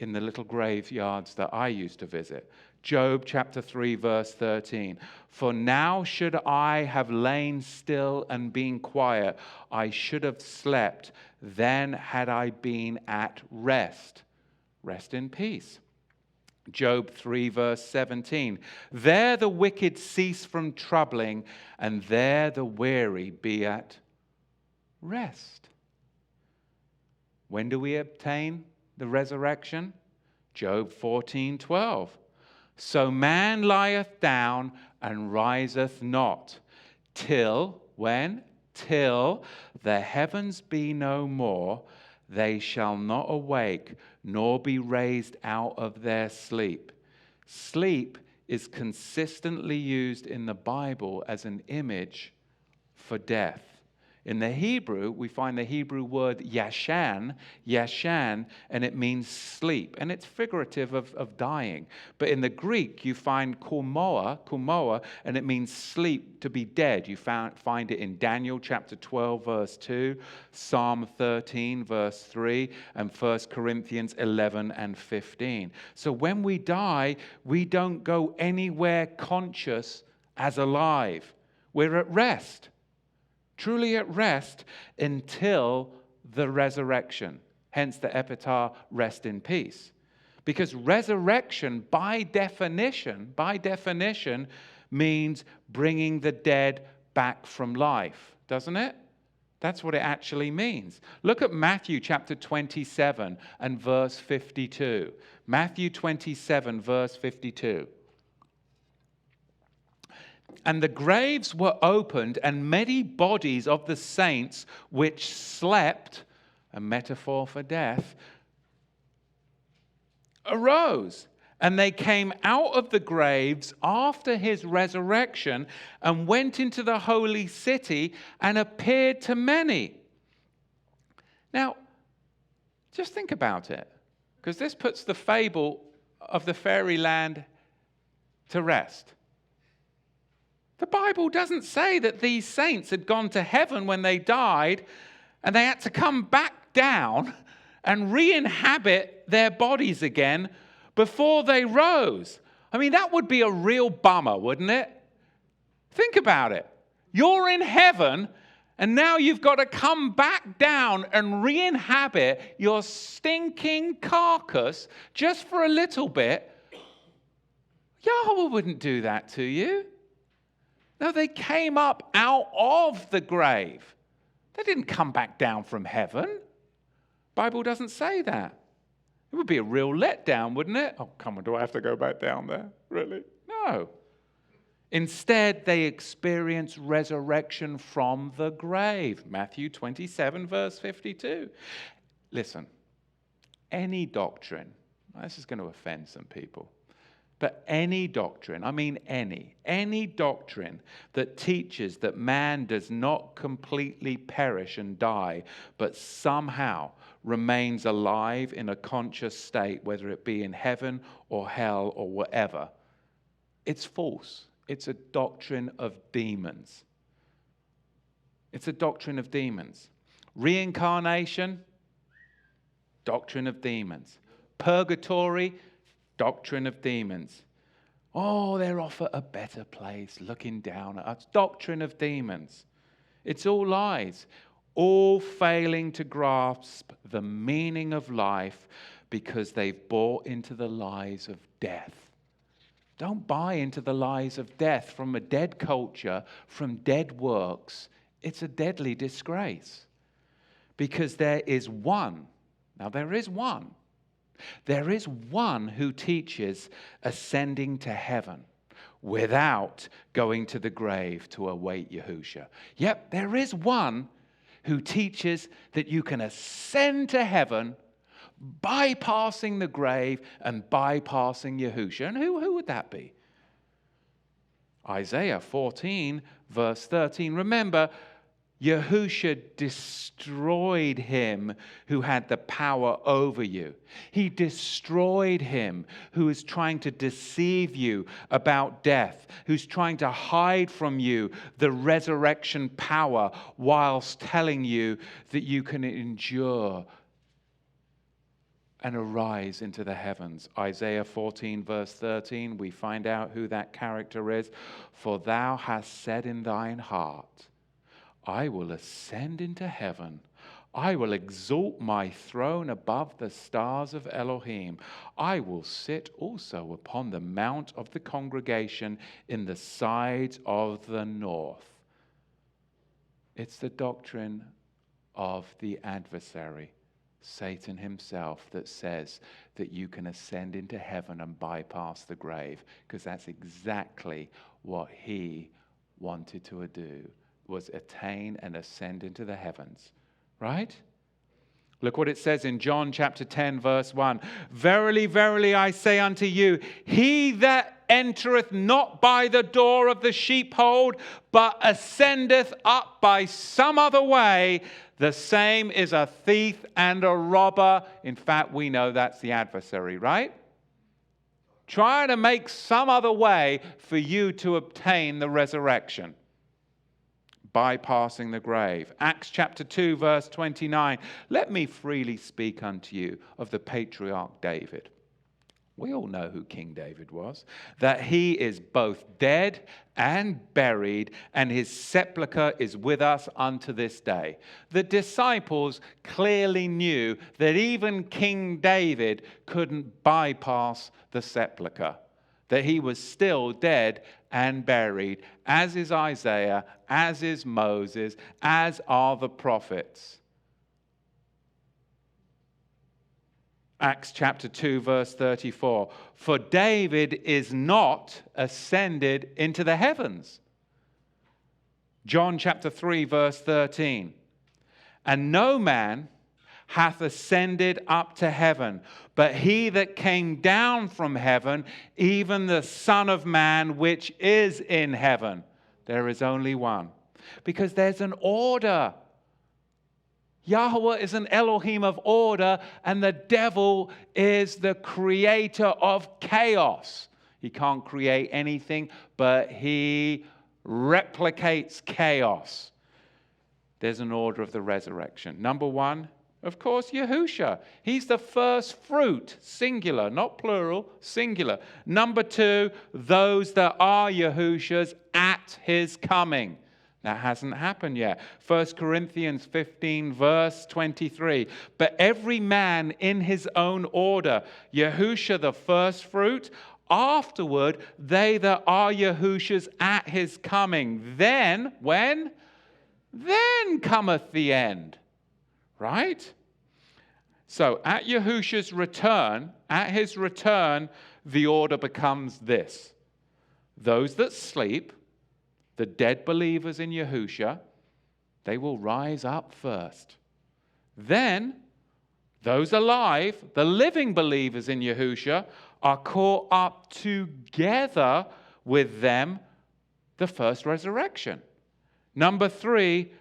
in the little graveyards that I used to visit. Job chapter 3, verse 13. For now should I have lain still and been quiet, I should have slept, then had I been at rest. Rest in peace. Job 3, verse 17. There the wicked cease from troubling, and there the weary be at rest. When do we obtain the resurrection? Job 14:12. So man lieth down and riseth not, till, when? Till the heavens be no more, they shall not awake, nor be raised out of their sleep. Sleep is consistently used in the Bible as an image for death. In the Hebrew, we find the Hebrew word yashan, and it means sleep. And it's figurative of dying. But in the Greek, you find kumoa, and it means sleep, to be dead. You find it in Daniel chapter 12, verse 2, Psalm 13, verse 3, and 1 Corinthians 11 and 15. So when we die, we don't go anywhere conscious as alive. We're at rest. Truly at rest until the resurrection. Hence the epitaph, rest in peace. Because resurrection, by definition, means bringing the dead back from life, doesn't it? That's what it actually means. Look at Matthew chapter 27 and verse 52. Matthew 27, verse 52. And the graves were opened, and many bodies of the saints which slept, a metaphor for death, arose. And they came out of the graves after his resurrection and went into the holy city and appeared to many. Now, just think about it, because this puts the fable of the fairyland to rest. The Bible doesn't say that these saints had gone to heaven when they died and they had to come back down and re-inhabit their bodies again before they rose. I mean, that would be a real bummer, wouldn't it? Think about it. You're in heaven and now you've got to come back down and re-inhabit your stinking carcass just for a little bit. Yahweh wouldn't do that to you. No, they came up out of the grave. They didn't come back down from heaven. The Bible doesn't say that. It would be a real letdown, wouldn't it? Oh, come on, do I have to go back down there? Really? No. Instead, they experience resurrection from the grave. Matthew 27, verse 52. Listen, any doctrine, this is going to offend some people, but any doctrine, I mean any doctrine that teaches that man does not completely perish and die, but somehow remains alive in a conscious state, whether it be in heaven or hell or whatever, it's false. It's a doctrine of demons. It's a doctrine of demons. Reincarnation, doctrine of demons. Purgatory, doctrine of demons. Oh, they're off at a better place, looking down at us. Doctrine of demons. It's all lies, all failing to grasp the meaning of life because they've bought into the lies of death. Don't buy into the lies of death from a dead culture, from dead works. It's a deadly disgrace. Because there is one. Now, there is one. There is one who teaches ascending to heaven without going to the grave to await Yahusha. Yep, there is one who teaches that you can ascend to heaven bypassing the grave and bypassing Yahusha. And who would that be? Isaiah 14, verse 13. Remember, Yahusha destroyed him who had the power over you. He destroyed him who is trying to deceive you about death, who's trying to hide from you the resurrection power whilst telling you that you can endure and arise into the heavens. Isaiah 14, verse 13, we find out who that character is. For thou hast said in thine heart, I will ascend into heaven. I will exalt my throne above the stars of Elohim. I will sit also upon the mount of the congregation in the sides of the north. It's the doctrine of the adversary, Satan himself, that says that you can ascend into heaven and bypass the grave, because that's exactly what he wanted to do, was attain and ascend into the heavens. Right? Look what it says in John chapter 10, verse 1. Verily, verily, I say unto you, he that entereth not by the door of the sheepfold, but ascendeth up by some other way, the same is a thief and a robber. In fact, we know that's the adversary, right? Trying to make some other way for you to obtain the resurrection. Bypassing the grave. Acts chapter 2, verse 29. Let me freely speak unto you of the patriarch David. We all know who King David was. That he is both dead and buried, and his sepulchre is with us unto this day. The disciples clearly knew that even King David couldn't bypass the sepulchre, that he was still dead and buried, as is Isaiah, as is Moses, as are the prophets. Acts chapter 2, verse 34. For David is not ascended into the heavens. John chapter 3, verse 13. And no man hath ascended up to heaven, but he that came down from heaven, even the Son of Man which is in heaven. There is only one. Because there's an order. Yahweh is an Elohim of order, and the devil is the creator of chaos. He can't create anything, but he replicates chaos. There's an order of the resurrection. Number one, of course, Yahusha. He's the first fruit, singular, not plural, singular. Number two, those that are Yahushas at his coming. That hasn't happened yet. 1 Corinthians 15, verse 23. But every man in his own order, Yahusha the first fruit, afterward they that are Yahushas at his coming. Then, when? Then cometh the end. Right? So at Yahusha's return, at his return, the order becomes this. Those that sleep, the dead believers in Yahusha, they will rise up first. Then, those alive, the living believers in Yahusha, are caught up together with them, the first resurrection. Number three,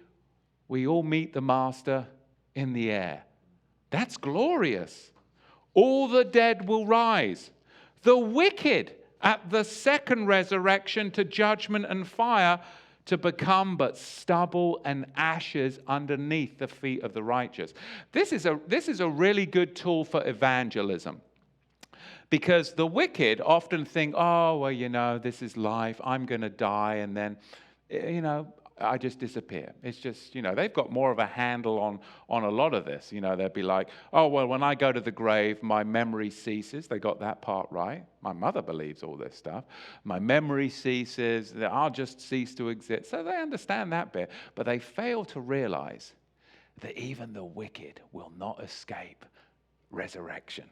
we all meet the Master in the air. That's glorious. All the dead will rise. The wicked at the second resurrection to judgment and fire, to become but stubble and ashes underneath the feet of the righteous. This is a really good tool for evangelism. Because the wicked often think, oh, well, this is life. I'm going to die and then, I just disappear. It's just, they've got more of a handle on a lot of this. They'll be like, oh, well, when I go to the grave, my memory ceases. They got that part right. My mother believes all this stuff. My memory ceases. I'll just cease to exist. So they understand that bit. But they fail to realize that even the wicked will not escape resurrection.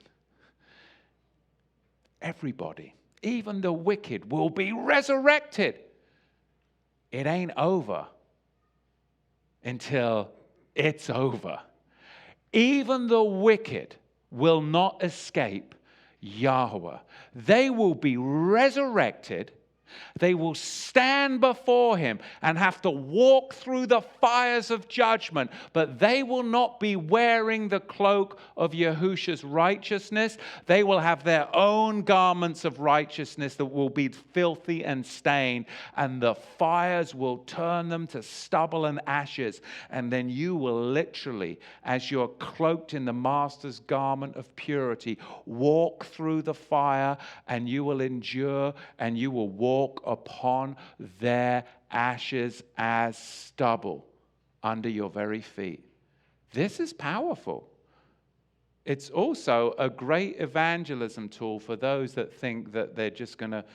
Everybody, even the wicked, will be resurrected. It ain't over until it's over. Even the wicked will not escape Yahweh. They will be resurrected. They will stand before him and have to walk through the fires of judgment, but they will not be wearing the cloak of Yahusha's righteousness. They will have their own garments of righteousness that will be filthy and stained, and the fires will turn them to stubble and ashes. And then you will literally, as you're cloaked in the Master's garment of purity, walk through the fire, and you will endure, and you will walk upon their ashes as stubble under your very feet. This is powerful. It's also a great evangelism tool for those that think that they're just going to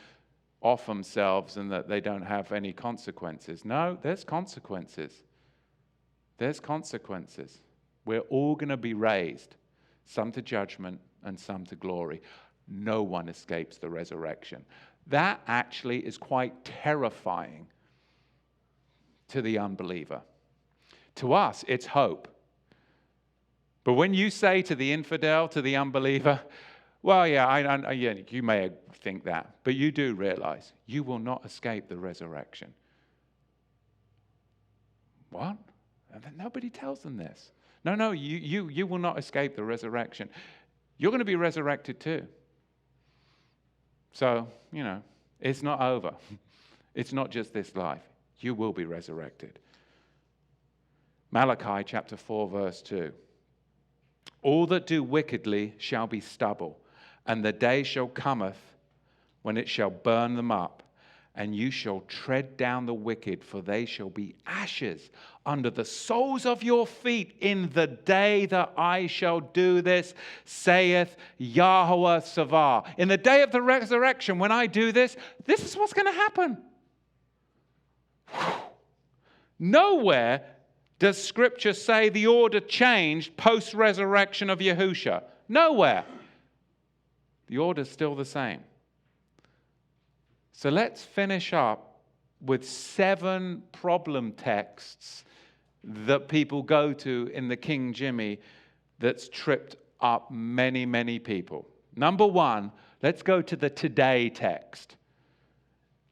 off themselves and that they don't have any consequences. No, there's consequences. There's consequences. We're all going to be raised, some to judgment and some to glory. No one escapes the resurrection. That actually is quite terrifying to the unbeliever. To us, it's hope. But when you say to the infidel, to the unbeliever, well, yeah, you may think that, but you do realize you will not escape the resurrection. What? Nobody tells them this. No, you will not escape the resurrection. You're going to be resurrected too. So, it's not over. It's not just this life. You will be resurrected. Malachi chapter 4, verse 2. All that do wickedly shall be stubble, and the day shall cometh when it shall burn them up, and you shall tread down the wicked, for they shall be ashes under the soles of your feet in the day that I shall do this, saith Yahweh Savah. In the day of the resurrection, when I do this, this is what's going to happen. Nowhere does Scripture say the order changed post-resurrection of Yahusha. Nowhere. The order's still the same. So let's finish up with 7 problem texts that people go to in the King Jimmy that's tripped up many, many people. Number 1, let's go to the today text.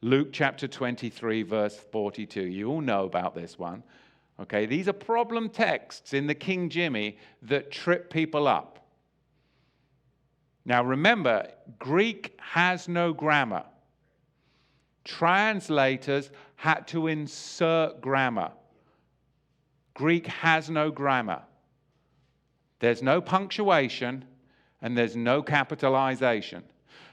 Luke chapter 23, verse 42. You all know about this one. Okay, these are problem texts in the King Jimmy that trip people up. Now remember, Greek has no grammar. Translators had to insert grammar. Greek has no grammar. There's no punctuation and there's no capitalization.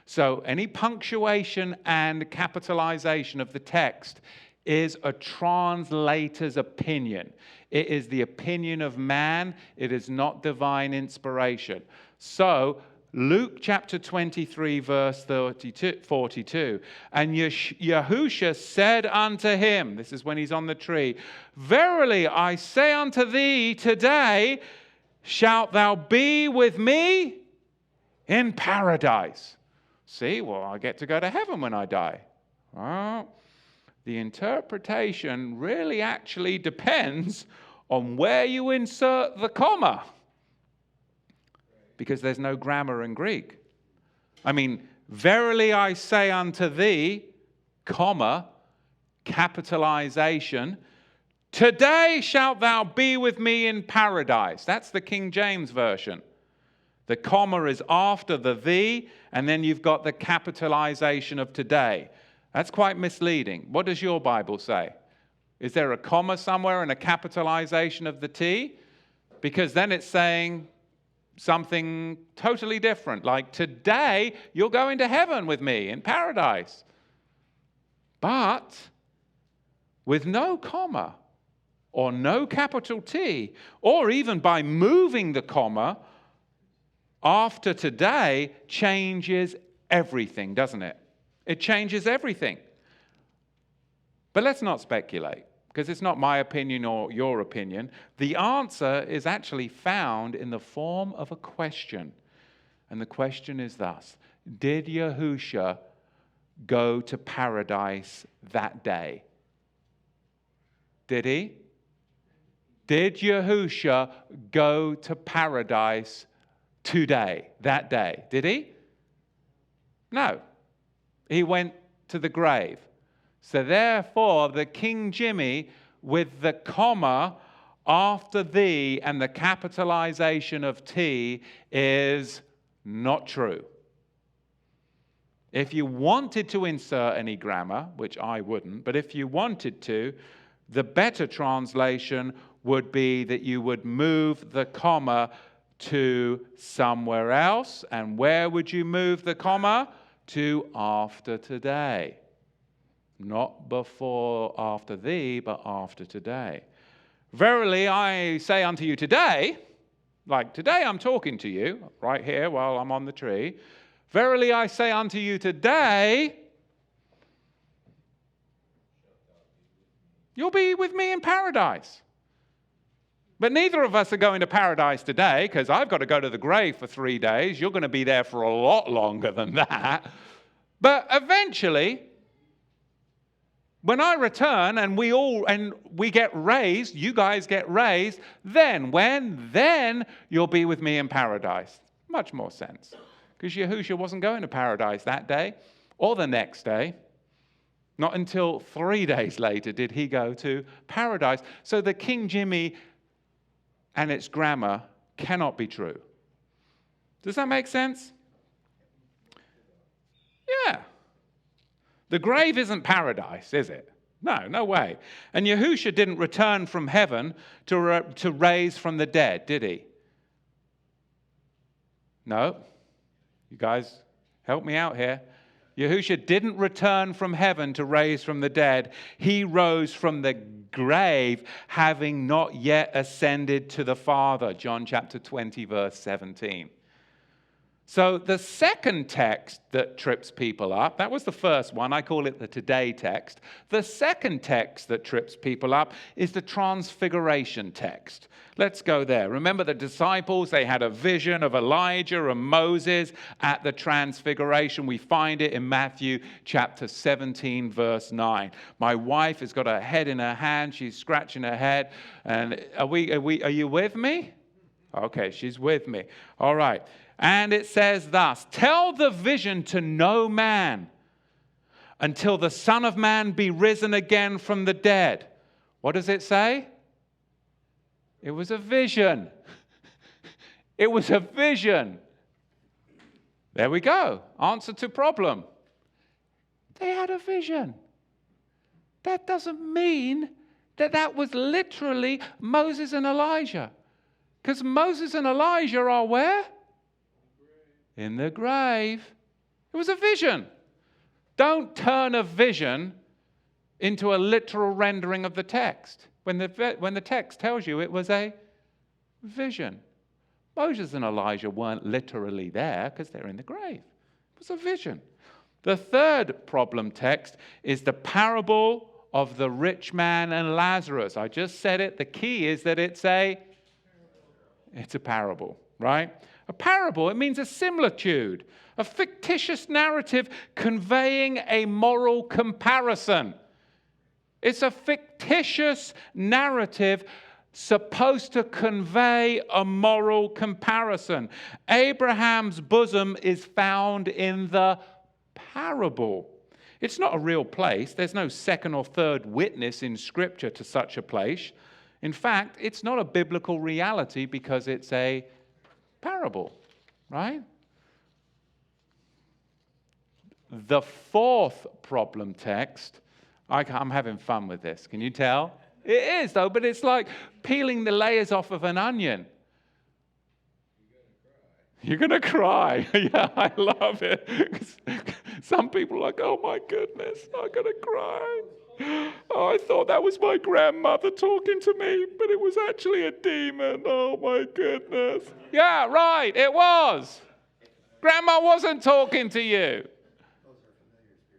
So any punctuation and capitalization of the text is a translator's opinion. It is the opinion of man. It is not divine inspiration. So Luke chapter 23, verse 42. And Yahusha said unto him, this is when he's on the tree, verily I say unto thee, today shalt thou be with me in paradise. See, well, I get to go to heaven when I die. Well, the interpretation really actually depends on where you insert the comma, because there's no grammar in Greek. I mean, verily I say unto thee, comma, capitalization, today shalt thou be with me in paradise. That's the King James Version. The comma is after the thee, and then you've got the capitalization of today. That's quite misleading. What does your Bible say? Is there a comma somewhere and a capitalization of the T? Because then it's saying something totally different, like today you're going to heaven with me in paradise. But with no comma or no capital T, or even by moving the comma after today, changes everything, doesn't it? It changes everything. But let's not speculate, because it's not my opinion or your opinion. The answer is actually found in the form of a question. And the question is thus: did Yahusha go to paradise that day? Did he? Did Yahusha go to paradise today, that day? Did he? No. He went to the grave. So therefore, the King Jimmy with the comma after thee and the capitalization of T is not true. If you wanted to insert any grammar, which I wouldn't, but if you wanted to, the better translation would be that you would move the comma to somewhere else. And where would you move the comma? To after today. Not before after thee, but after today. Verily I say unto you today, like today I'm talking to you, right here while I'm on the tree. Verily I say unto you today, you'll be with me in paradise. But neither of us are going to paradise today, because I've got to go to the grave for 3 days. You're going to be there for a lot longer than that. But eventually, when I return and we get raised, you guys get raised, then you'll be with me in paradise. Much more sense. Because Yahusha wasn't going to paradise that day or the next day. Not until 3 days later did he go to paradise. So the King Jimmy and its grammar cannot be true. Does that make sense? Yeah. The grave isn't paradise, is it? No way. And Yahusha didn't return from heaven to raise from the dead, did he? No. You guys, help me out here. Yahusha didn't return from heaven to raise from the dead. He rose from the grave, having not yet ascended to the Father. John chapter 20, verse 17. So the second text that trips people up, that was the first one. I call it the today text. The second text that trips people up is the transfiguration text. Let's go there. Remember the disciples, they had a vision of Elijah and Moses at the transfiguration. We find it in Matthew chapter 17, verse 9. My wife has got her head in her hand. She's scratching her head. And are you with me? Okay, she's with me. All right. And it says thus, tell the vision to no man until the Son of Man be risen again from the dead. What does it say? It was a vision. It was a vision. There we go. Answer to problem. They had a vision. That doesn't mean that that was literally Moses and Elijah. Because Moses and Elijah are where? In the grave. It was a vision. Don't turn a vision into a literal rendering of the text when the text tells you it was a vision. Moses and Elijah weren't literally there because they're in the grave. It was a vision. The third problem text is the parable of the rich man and Lazarus. I just said it. The key is that it's a parable, right? A parable, it means a similitude, a fictitious narrative conveying a moral comparison. It's a fictitious narrative supposed to convey a moral comparison. Abraham's bosom is found in the parable. It's not a real place. There's no second or third witness in Scripture to such a place. In fact, it's not a biblical reality because it's a parable, right? The fourth problem text, I'm having fun with this. Can you tell? It is, though, but it's like peeling the layers off of an onion. You're going to cry. Yeah, I love it. Some people are like, oh my goodness, I'm going to cry. Oh, I thought that was my grandmother talking to me, but it was actually a demon. Oh my goodness. Yeah, right, it was. Grandma wasn't talking to you.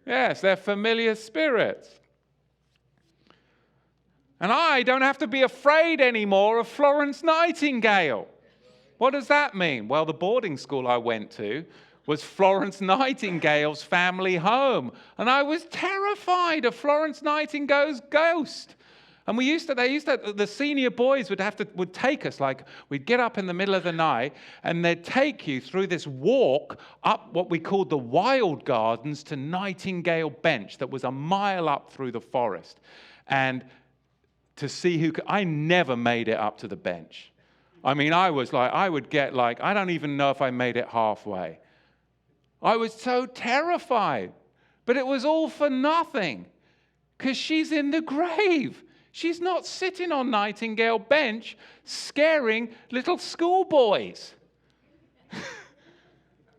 Yes, they're familiar spirits. And I don't have to be afraid anymore of Florence Nightingale. What does that mean? Well, the boarding school I went to was Florence Nightingale's family home. And I was terrified of Florence Nightingale's ghost. And the senior boys would take us, like we'd get up in the middle of the night and they'd take you through this walk up what we called the Wild Gardens to Nightingale Bench that was a mile up through the forest. And to see I never made it up to the bench. I mean, I would get I don't even know if I made it halfway. I was so terrified, but it was all for nothing because she's in the grave. She's not sitting on Nightingale Bench scaring little schoolboys.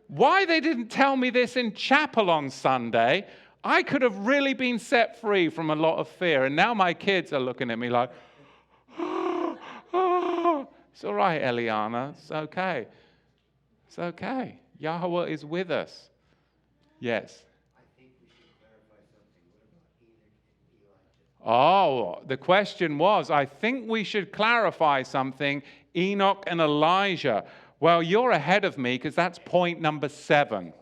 Why they didn't tell me this in chapel on Sunday, I could have really been set free from a lot of fear. And now my kids are looking at me like, it's all right, Eliana. It's okay. It's okay. Yahweh is with us. Yes. I think we should clarify something. What about Enoch and Elijah? Oh, the question was, I think we should clarify something, Enoch and Elijah. Well, you're ahead of me because that's point number 7.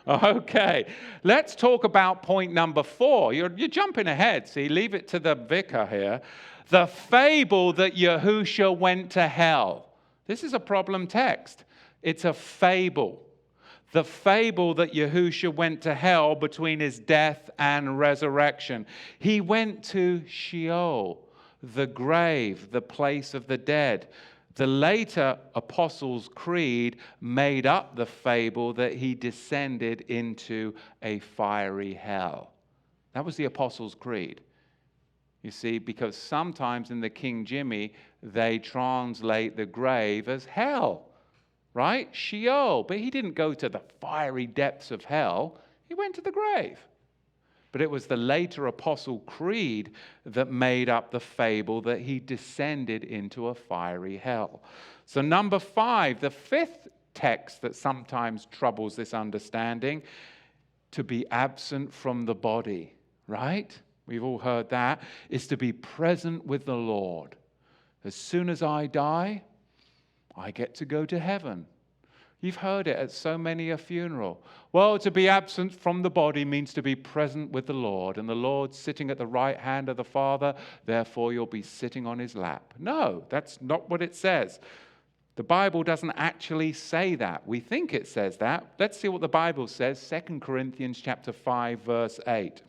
Okay, let's talk about point number 4. You're jumping ahead, see, leave it to the vicar here. The fable that Yahusha went to hell. This is a problem text. It's a fable. The fable that Yahusha went to hell between his death and resurrection. He went to Sheol, the grave, the place of the dead. The later Apostles' Creed made up the fable that he descended into a fiery hell. That was the Apostles' Creed. You see, because sometimes in the King Jimmy, they translate the grave as hell. Right? Sheol. But he didn't go to the fiery depths of hell. He went to the grave. But it was the later Apostle Creed that made up the fable that he descended into a fiery hell. So number 5, the fifth text that sometimes troubles this understanding. To be absent from the body, right? We've all heard that. Is to be present with the Lord. As soon as I die, I get to go to heaven. You've heard it at so many a funeral. Well, to be absent from the body means to be present with the Lord, and the Lord's sitting at the right hand of the Father, therefore you'll be sitting on his lap. No, that's not what it says. The Bible doesn't actually say that. We think it says that. Let's see what the Bible says, 2 Corinthians chapter 5, verse 8.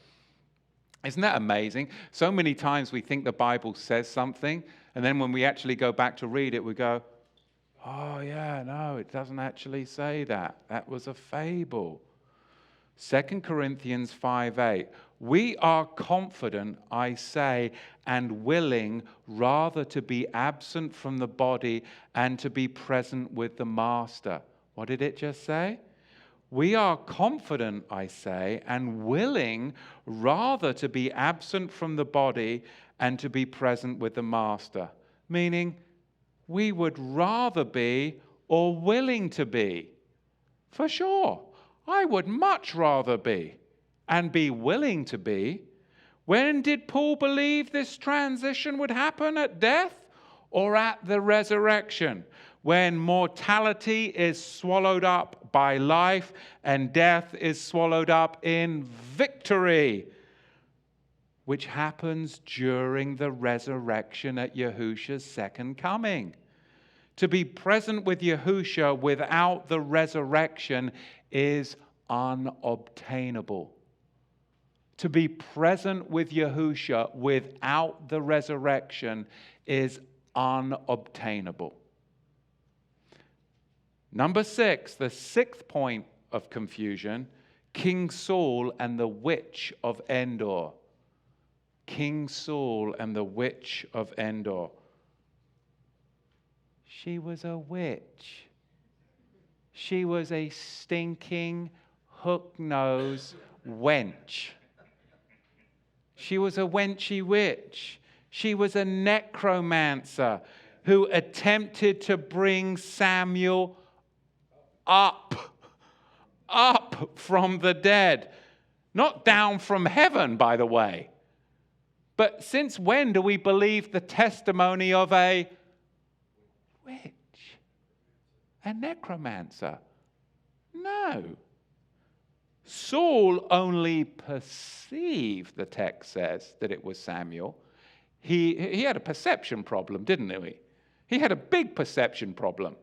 Isn't that amazing? So many times we think the Bible says something, and then when we actually go back to read it, we go, oh yeah, no, it doesn't actually say that. That was a fable. 2 Corinthians 5:8. We are confident, I say, and willing rather to be absent from the body and to be present with the Master. What did it just say? We are confident, I say, and willing rather to be absent from the body and to be present with the Master. Meaning, we would rather be or willing to be. For sure. I would much rather be and be willing to be. When did Paul believe this transition would happen? At death or at the resurrection? When mortality is swallowed up by life and death is swallowed up in victory, which happens during the resurrection at Yahusha's second coming. To be present with Yahusha without the resurrection is unobtainable. To be present with Yahusha without the resurrection is unobtainable. Number 6, the 6th point of confusion, King Saul and the witch of Endor. King Saul and the witch of Endor. She was a witch. She was a stinking, hook-nosed wench. She was a wenchy witch. She was a necromancer who attempted to bring Samuel up from the dead. Not down from heaven, by the way. But since when do we believe the testimony of a witch? A necromancer? No. Saul only perceived, the text says, that it was Samuel. He had a perception problem, didn't he? He had a big perception problem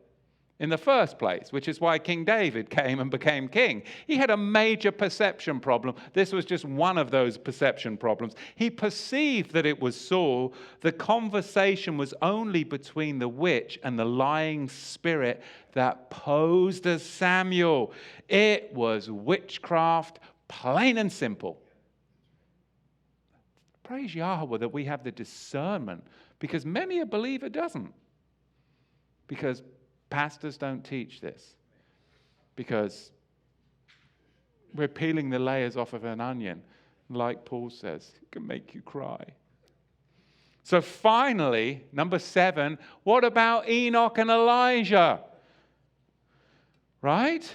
in the first place, which is why King David came and became king. He had a major perception problem. This was just one of those perception problems. He perceived that it was Saul. The conversation was only between the witch and the lying spirit that posed as Samuel. It was witchcraft, plain and simple. Praise Yahweh that we have the discernment, because many a believer doesn't. Because pastors don't teach this, because we're peeling the layers off of an onion. Like Paul says, it can make you cry. So finally, number 7, what about Enoch and Elijah? Right?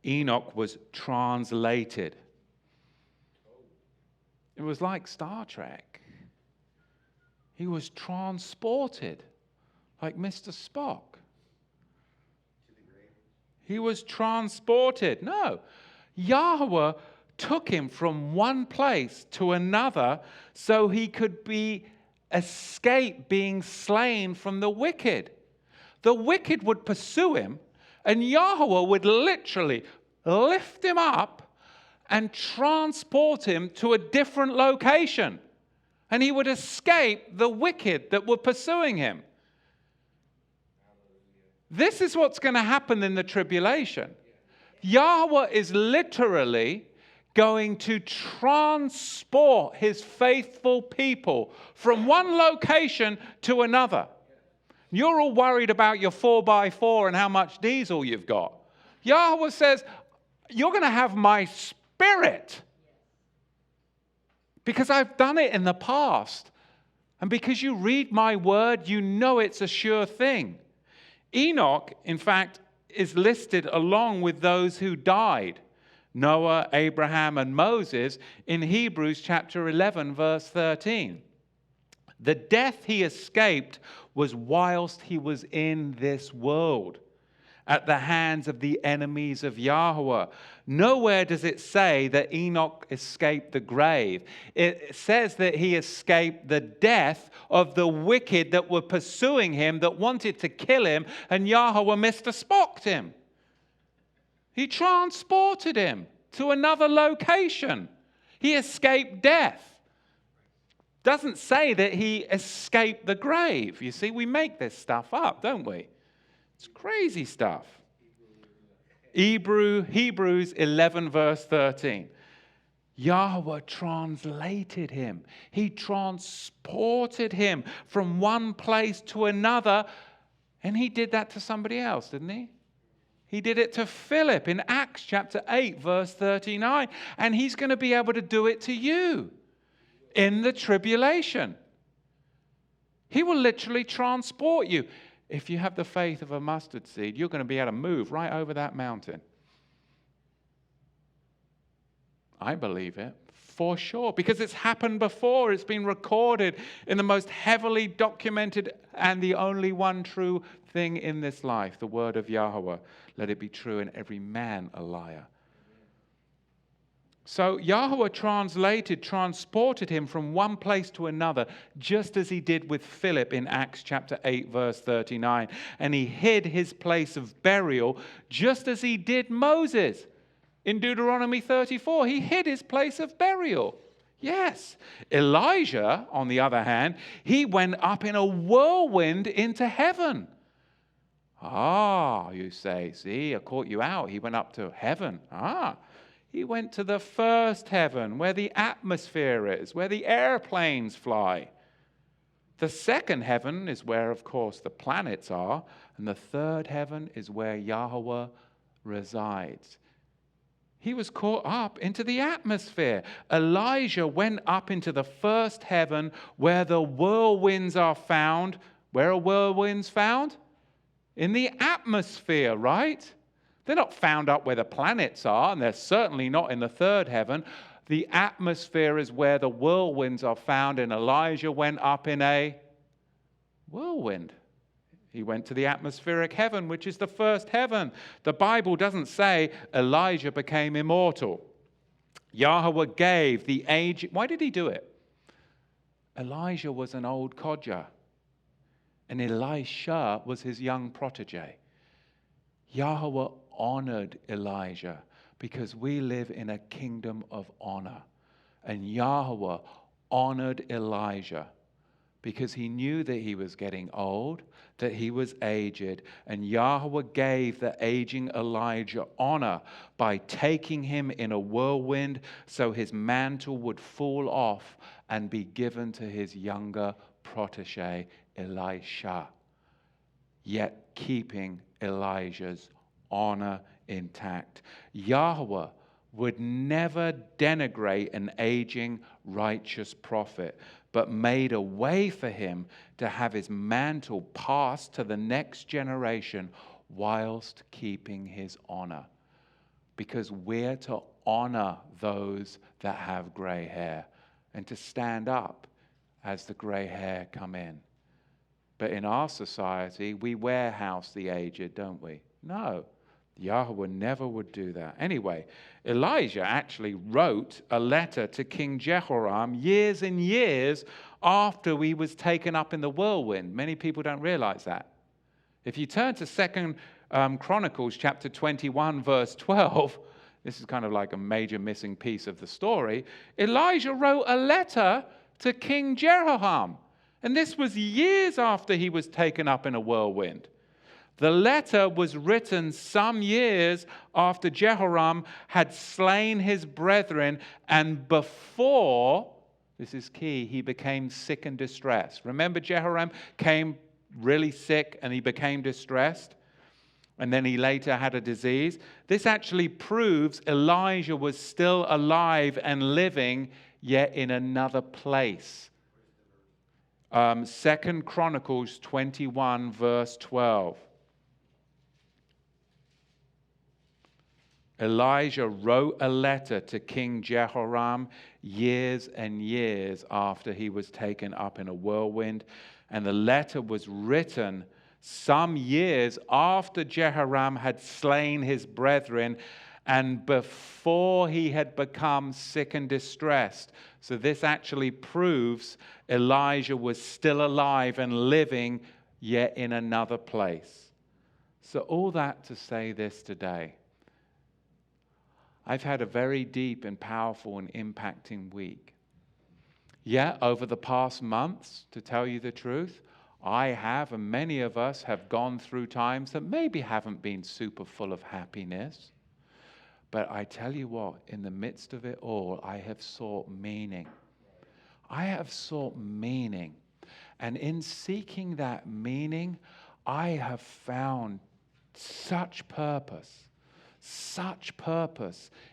Enoch was translated. It was like Star Trek. He was transported like Mr. Spock. He was transported. No. Yahweh took him from one place to another so he could escape being slain from the wicked. The wicked would pursue him, and Yahweh would literally lift him up and transport him to a different location. And he would escape the wicked that were pursuing him. This is what's going to happen in the tribulation. Yahweh is literally going to transport his faithful people from one location to another. You're all worried about your 4x4 and how much diesel you've got. Yahweh says, you're going to have my spirit. Because I've done it in the past. And because you read my word, you know it's a sure thing. Enoch, in fact, is listed along with those who died. Noah, Abraham, and Moses in Hebrews chapter 11, verse 13. The death he escaped was whilst he was in this world, at the hands of the enemies of Yahweh. Nowhere does it say that Enoch escaped the grave. It says that he escaped the death of the wicked that were pursuing him, that wanted to kill him, and Yahweh Mr. Spocked him. He transported him to another location. He escaped death. Doesn't say that he escaped the grave. You see, we make this stuff up, don't we? It's crazy stuff. Hebrews 11, verse 13. Yahweh translated him. He transported him from one place to another. And he did that to somebody else, didn't he? He did it to Philip in Acts chapter 8, verse 39. And he's going to be able to do it to you in the tribulation. He will literally transport you. If you have the faith of a mustard seed, you're going to be able to move right over that mountain. I believe it for sure, because it's happened before. It's been recorded in the most heavily documented and the only one true thing in this life, the word of Yahweh. Let it be true and every man a liar. So Yahweh transported him from one place to another, just as he did with Philip in Acts chapter 8, verse 39. And he hid his place of burial, just as he did Moses in Deuteronomy 34. He hid his place of burial. Yes. Elijah, on the other hand, he went up in a whirlwind into heaven. Ah, you say, see, I caught you out. He went up to heaven. He went to the first heaven, where the atmosphere is, where the airplanes fly. The second heaven is where, of course, the planets are. And the third heaven is where Yahweh resides. He was caught up into the atmosphere. Elijah went up into the first heaven, where the whirlwinds are found. Where are whirlwinds found? In the atmosphere, right? They're not found up where the planets are, and they're certainly not in the third heaven. The atmosphere is where the whirlwinds are found, and Elijah went up in a whirlwind. He went to the atmospheric heaven, which is the first heaven. The Bible doesn't say Elijah became immortal. Yahweh gave the age. Why did he do it? Elijah was an old codger, and Elisha was his young protege. Yahweh honored Elijah because we live in a kingdom of honor. And Yahweh honored Elijah because he knew that he was getting old, that he was aged. And Yahweh gave the aging Elijah honor by taking him in a whirlwind so his mantle would fall off and be given to his younger protege, Elisha, yet keeping Elijah's honor intact. Yahweh would never denigrate an aging righteous prophet, but made a way for him to have his mantle passed to the next generation whilst keeping his honor. Because we're to honor those that have gray hair and to stand up as the gray hair come in. But in our society, we warehouse the aged, don't we? No, Yahweh never would do that. Anyway, Elijah actually wrote a letter to King Jehoram years and years after he was taken up in the whirlwind. Many people don't realize that. If you turn to 2 Chronicles chapter 21, verse 12, this is kind of like a major missing piece of the story. Elijah wrote a letter to King Jehoram. And this was years after he was taken up in a whirlwind. The letter was written some years after Jehoram had slain his brethren and before, this is key, he became sick and distressed. Remember, Jehoram came really sick and he became distressed, and then he later had a disease. This actually proves Elijah was still alive and living, yet in another place. 2 Chronicles 21, verse 12. Elijah wrote a letter to King Jehoram years and years after he was taken up in a whirlwind. And the letter was written some years after Jehoram had slain his brethren and before he had become sick and distressed. So this actually proves Elijah was still alive and living, yet in another place. So all that to say this today. I've had a very deep and powerful and impacting week. Yeah, over the past months, to tell you the truth, I have, and many of us have gone through times that maybe haven't been super full of happiness. But I tell you what, in the midst of it all, I have sought meaning. I have sought meaning. And in seeking that meaning, I have found such purpose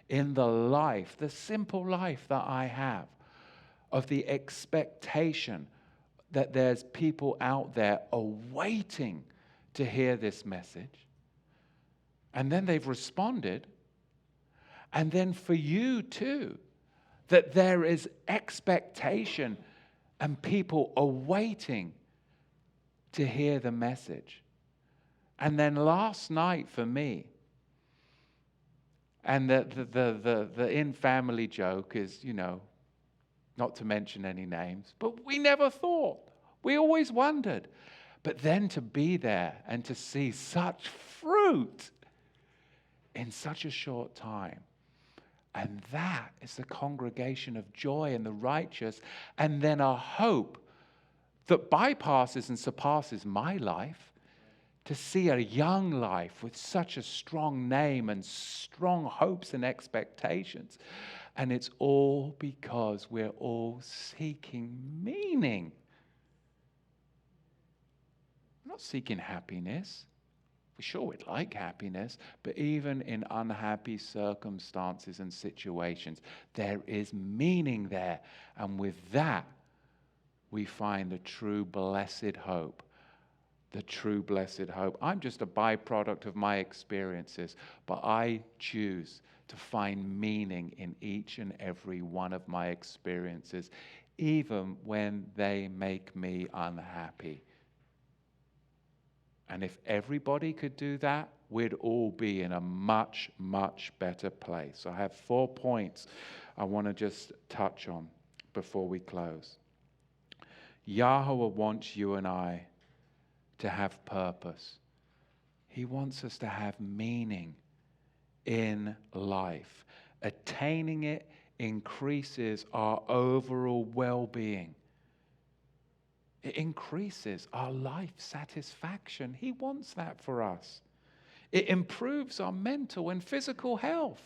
in the life, the simple life that I have, of the expectation that there's people out there awaiting to hear this message. And then they've responded. And then for you too, that there is expectation and people awaiting to hear the message. And then last night for me, and the in-family joke is, not to mention any names, but we never thought. We always wondered. But then to be there and to see such fruit in such a short time. And that is the congregation of joy and the righteous, and then a hope that bypasses and surpasses my life. To see a young life with such a strong name and strong hopes and expectations. And it's all because we're all seeking meaning. We're not seeking happiness. We're sure we'd like happiness, but even in unhappy circumstances and situations, there is meaning there. And with that, we find the true blessed hope. The true blessed hope. I'm just a byproduct of my experiences, but I choose to find meaning in each and every one of my experiences, even when they make me unhappy. And if everybody could do that, we'd all be in a much, much better place. I have 4 points I want to just touch on before we close. Yahweh wants you and I to have purpose. He wants us to have meaning in life. Attaining it increases our overall well-being. It increases our life satisfaction. He wants that for us. It improves our mental and physical health.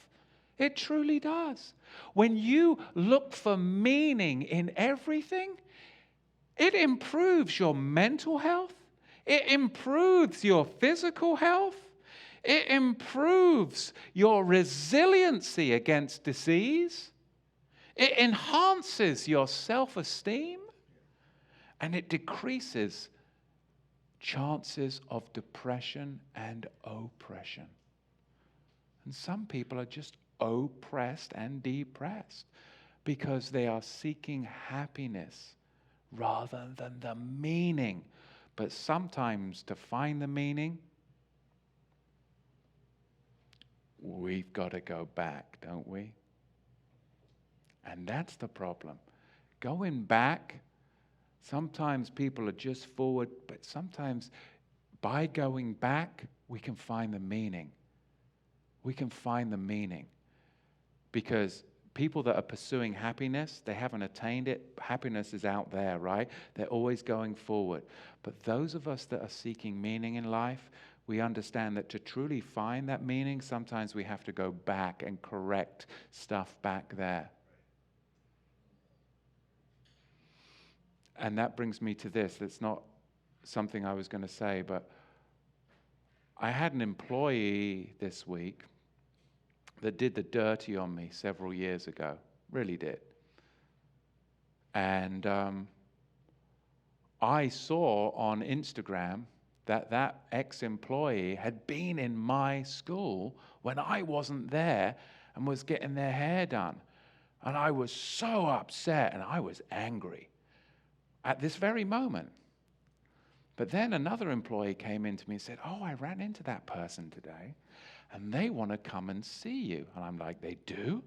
It truly does. When you look for meaning in everything, it improves your mental health. It improves your physical health. It improves your resiliency against disease. It enhances your self-esteem. And it decreases chances of depression and oppression. And some people are just oppressed and depressed because they are seeking happiness rather than the meaning. But sometimes to find the meaning, we've got to go back, don't we? And that's the problem. Going back, sometimes people are just forward, but sometimes by going back, we can find the meaning. We can find the meaning. Because people that are pursuing happiness, they haven't attained it. Happiness is out there, right? They're always going forward. But those of us that are seeking meaning in life, we understand that to truly find that meaning, sometimes we have to go back and correct stuff back there. And that brings me to this. That's not something I was going to say, but I had an employee this week that did the dirty on me several years ago. Really did. And I saw on Instagram that ex-employee had been in my school when I wasn't there and was getting their hair done. And I was so upset and I was angry at this very moment. But then another employee came in to me and said, oh, I ran into that person today and they want to come and see you. And I'm like, they do?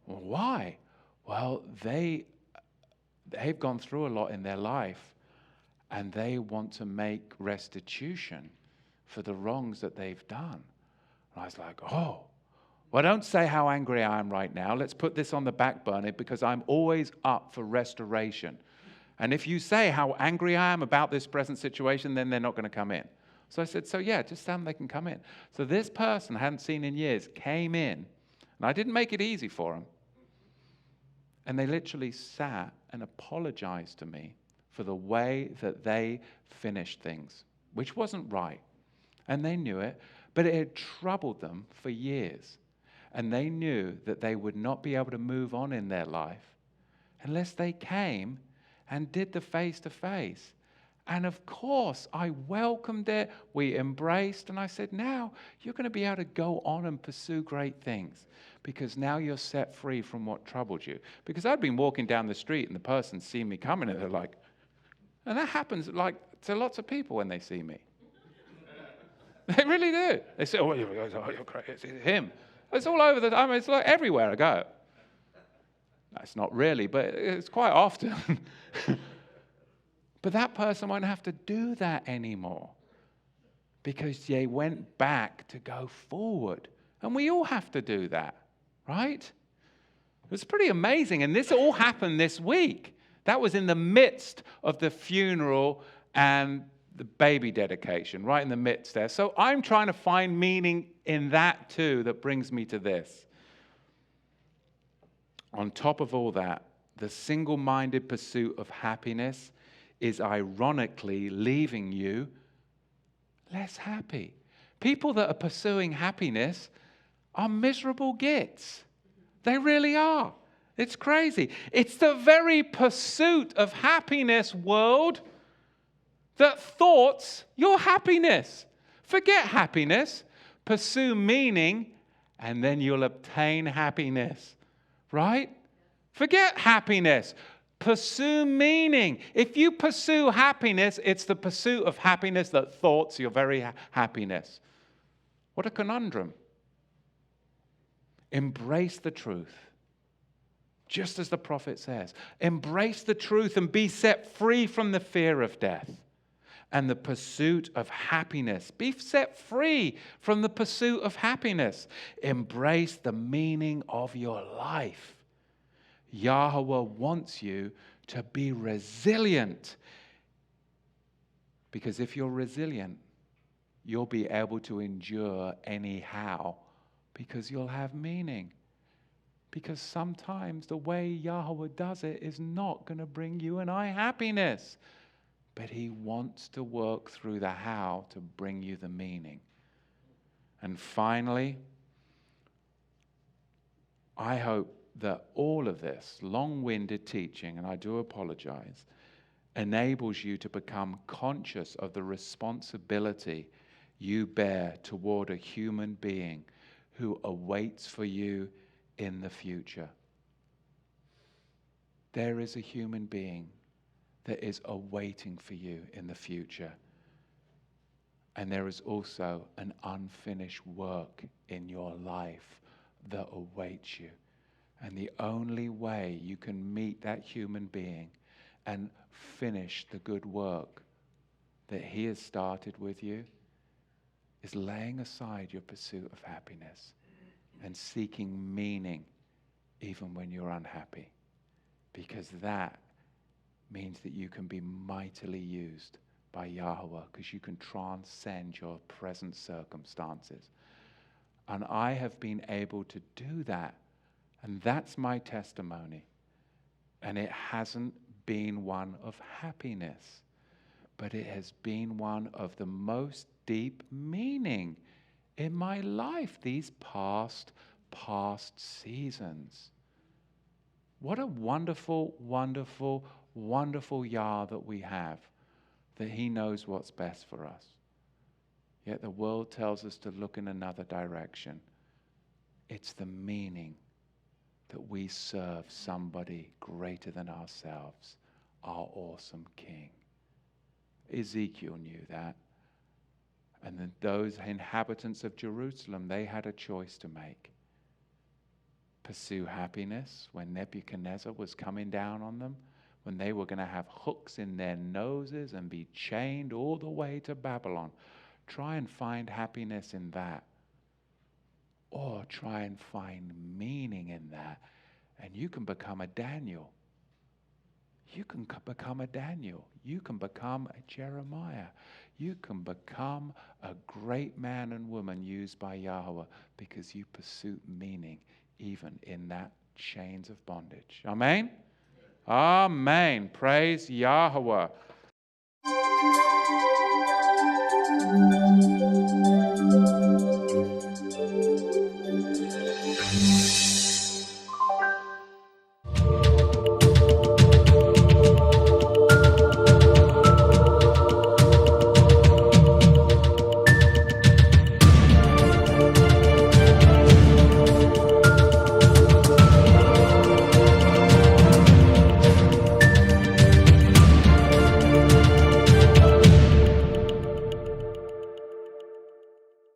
Well, why? Well, they've gone through a lot in their life and they want to make restitution for the wrongs that they've done. And I was like, oh, well, don't say how angry I am right now. Let's put this on the back burner because I'm always up for restoration. And if you say how angry I am about this present situation, then they're not going to come in. So I said, so yeah, just tell them they can come in. So this person I hadn't seen in years came in, and I didn't make it easy for them. And they literally sat and apologized to me for the way that they finished things, which wasn't right. And they knew it, but it had troubled them for years. And they knew that they would not be able to move on in their life unless they came and did the face-to-face. And of course, I welcomed it. We embraced, and I said, now you're going to be able to go on and pursue great things because now you're set free from what troubled you. Because I'd been walking down the street and the person see me coming, and they're like, and that happens like to lots of people when they see me. They really do. They say, oh, you're crazy. It's him. It's all over the, I mean, it's like everywhere I go. That's not really, but it's quite often. But that person won't have to do that anymore because they went back to go forward. And we all have to do that, right? It was pretty amazing. And this all happened this week. That was in the midst of the funeral and the baby dedication, right in the midst there. So I'm trying to find meaning in that too that brings me to this. On top of all that, the single-minded pursuit of happiness is ironically leaving you less happy. People that are pursuing happiness are miserable gits. They really are. It's crazy. It's the very pursuit of happiness, world, that thwarts your happiness. Forget happiness. Pursue meaning, and then you'll obtain happiness. Right? Forget happiness. Pursue meaning. If you pursue happiness, it's the pursuit of happiness that thwarts your very happiness. What a conundrum. Embrace the truth. Just as the prophet says, embrace the truth and be set free from the fear of death and the pursuit of happiness. Be set free from the pursuit of happiness. Embrace the meaning of your life. Yahweh wants you to be resilient. Because if you're resilient, you'll be able to endure anyhow because you'll have meaning. Because sometimes the way Yahweh does it is not going to bring you and I happiness. But he wants to work through the how to bring you the meaning. And finally, I hope that all of this long-winded teaching, and I do apologize, enables you to become conscious of the responsibility you bear toward a human being who awaits for you in the future. There is a human being that is awaiting for you in the future. And there is also an unfinished work in your life that awaits you. And the only way you can meet that human being and finish the good work that he has started with you is laying aside your pursuit of happiness and seeking meaning even when you're unhappy. Because that means that you can be mightily used by Yahweh because you can transcend your present circumstances. And I have been able to do that. And that's my testimony. And it hasn't been one of happiness, but it has been one of the most deep meaning in my life these past seasons. What a wonderful, wonderful, wonderful Yah that we have, that he knows what's best for us. Yet the world tells us to look in another direction. It's the meaning that we serve somebody greater than ourselves, our awesome King. Ezekiel knew that. And then those inhabitants of Jerusalem, they had a choice to make. Pursue happiness when Nebuchadnezzar was coming down on them, when they were going to have hooks in their noses and be chained all the way to Babylon. Try and find happiness in that. Or try and find meaning in that. And you can become a Daniel. You can become a Daniel. You can become a Jeremiah. You can become a great man and woman used by Yahweh because you pursue meaning even in that chains of bondage. Amen? Amen. Praise Yahweh.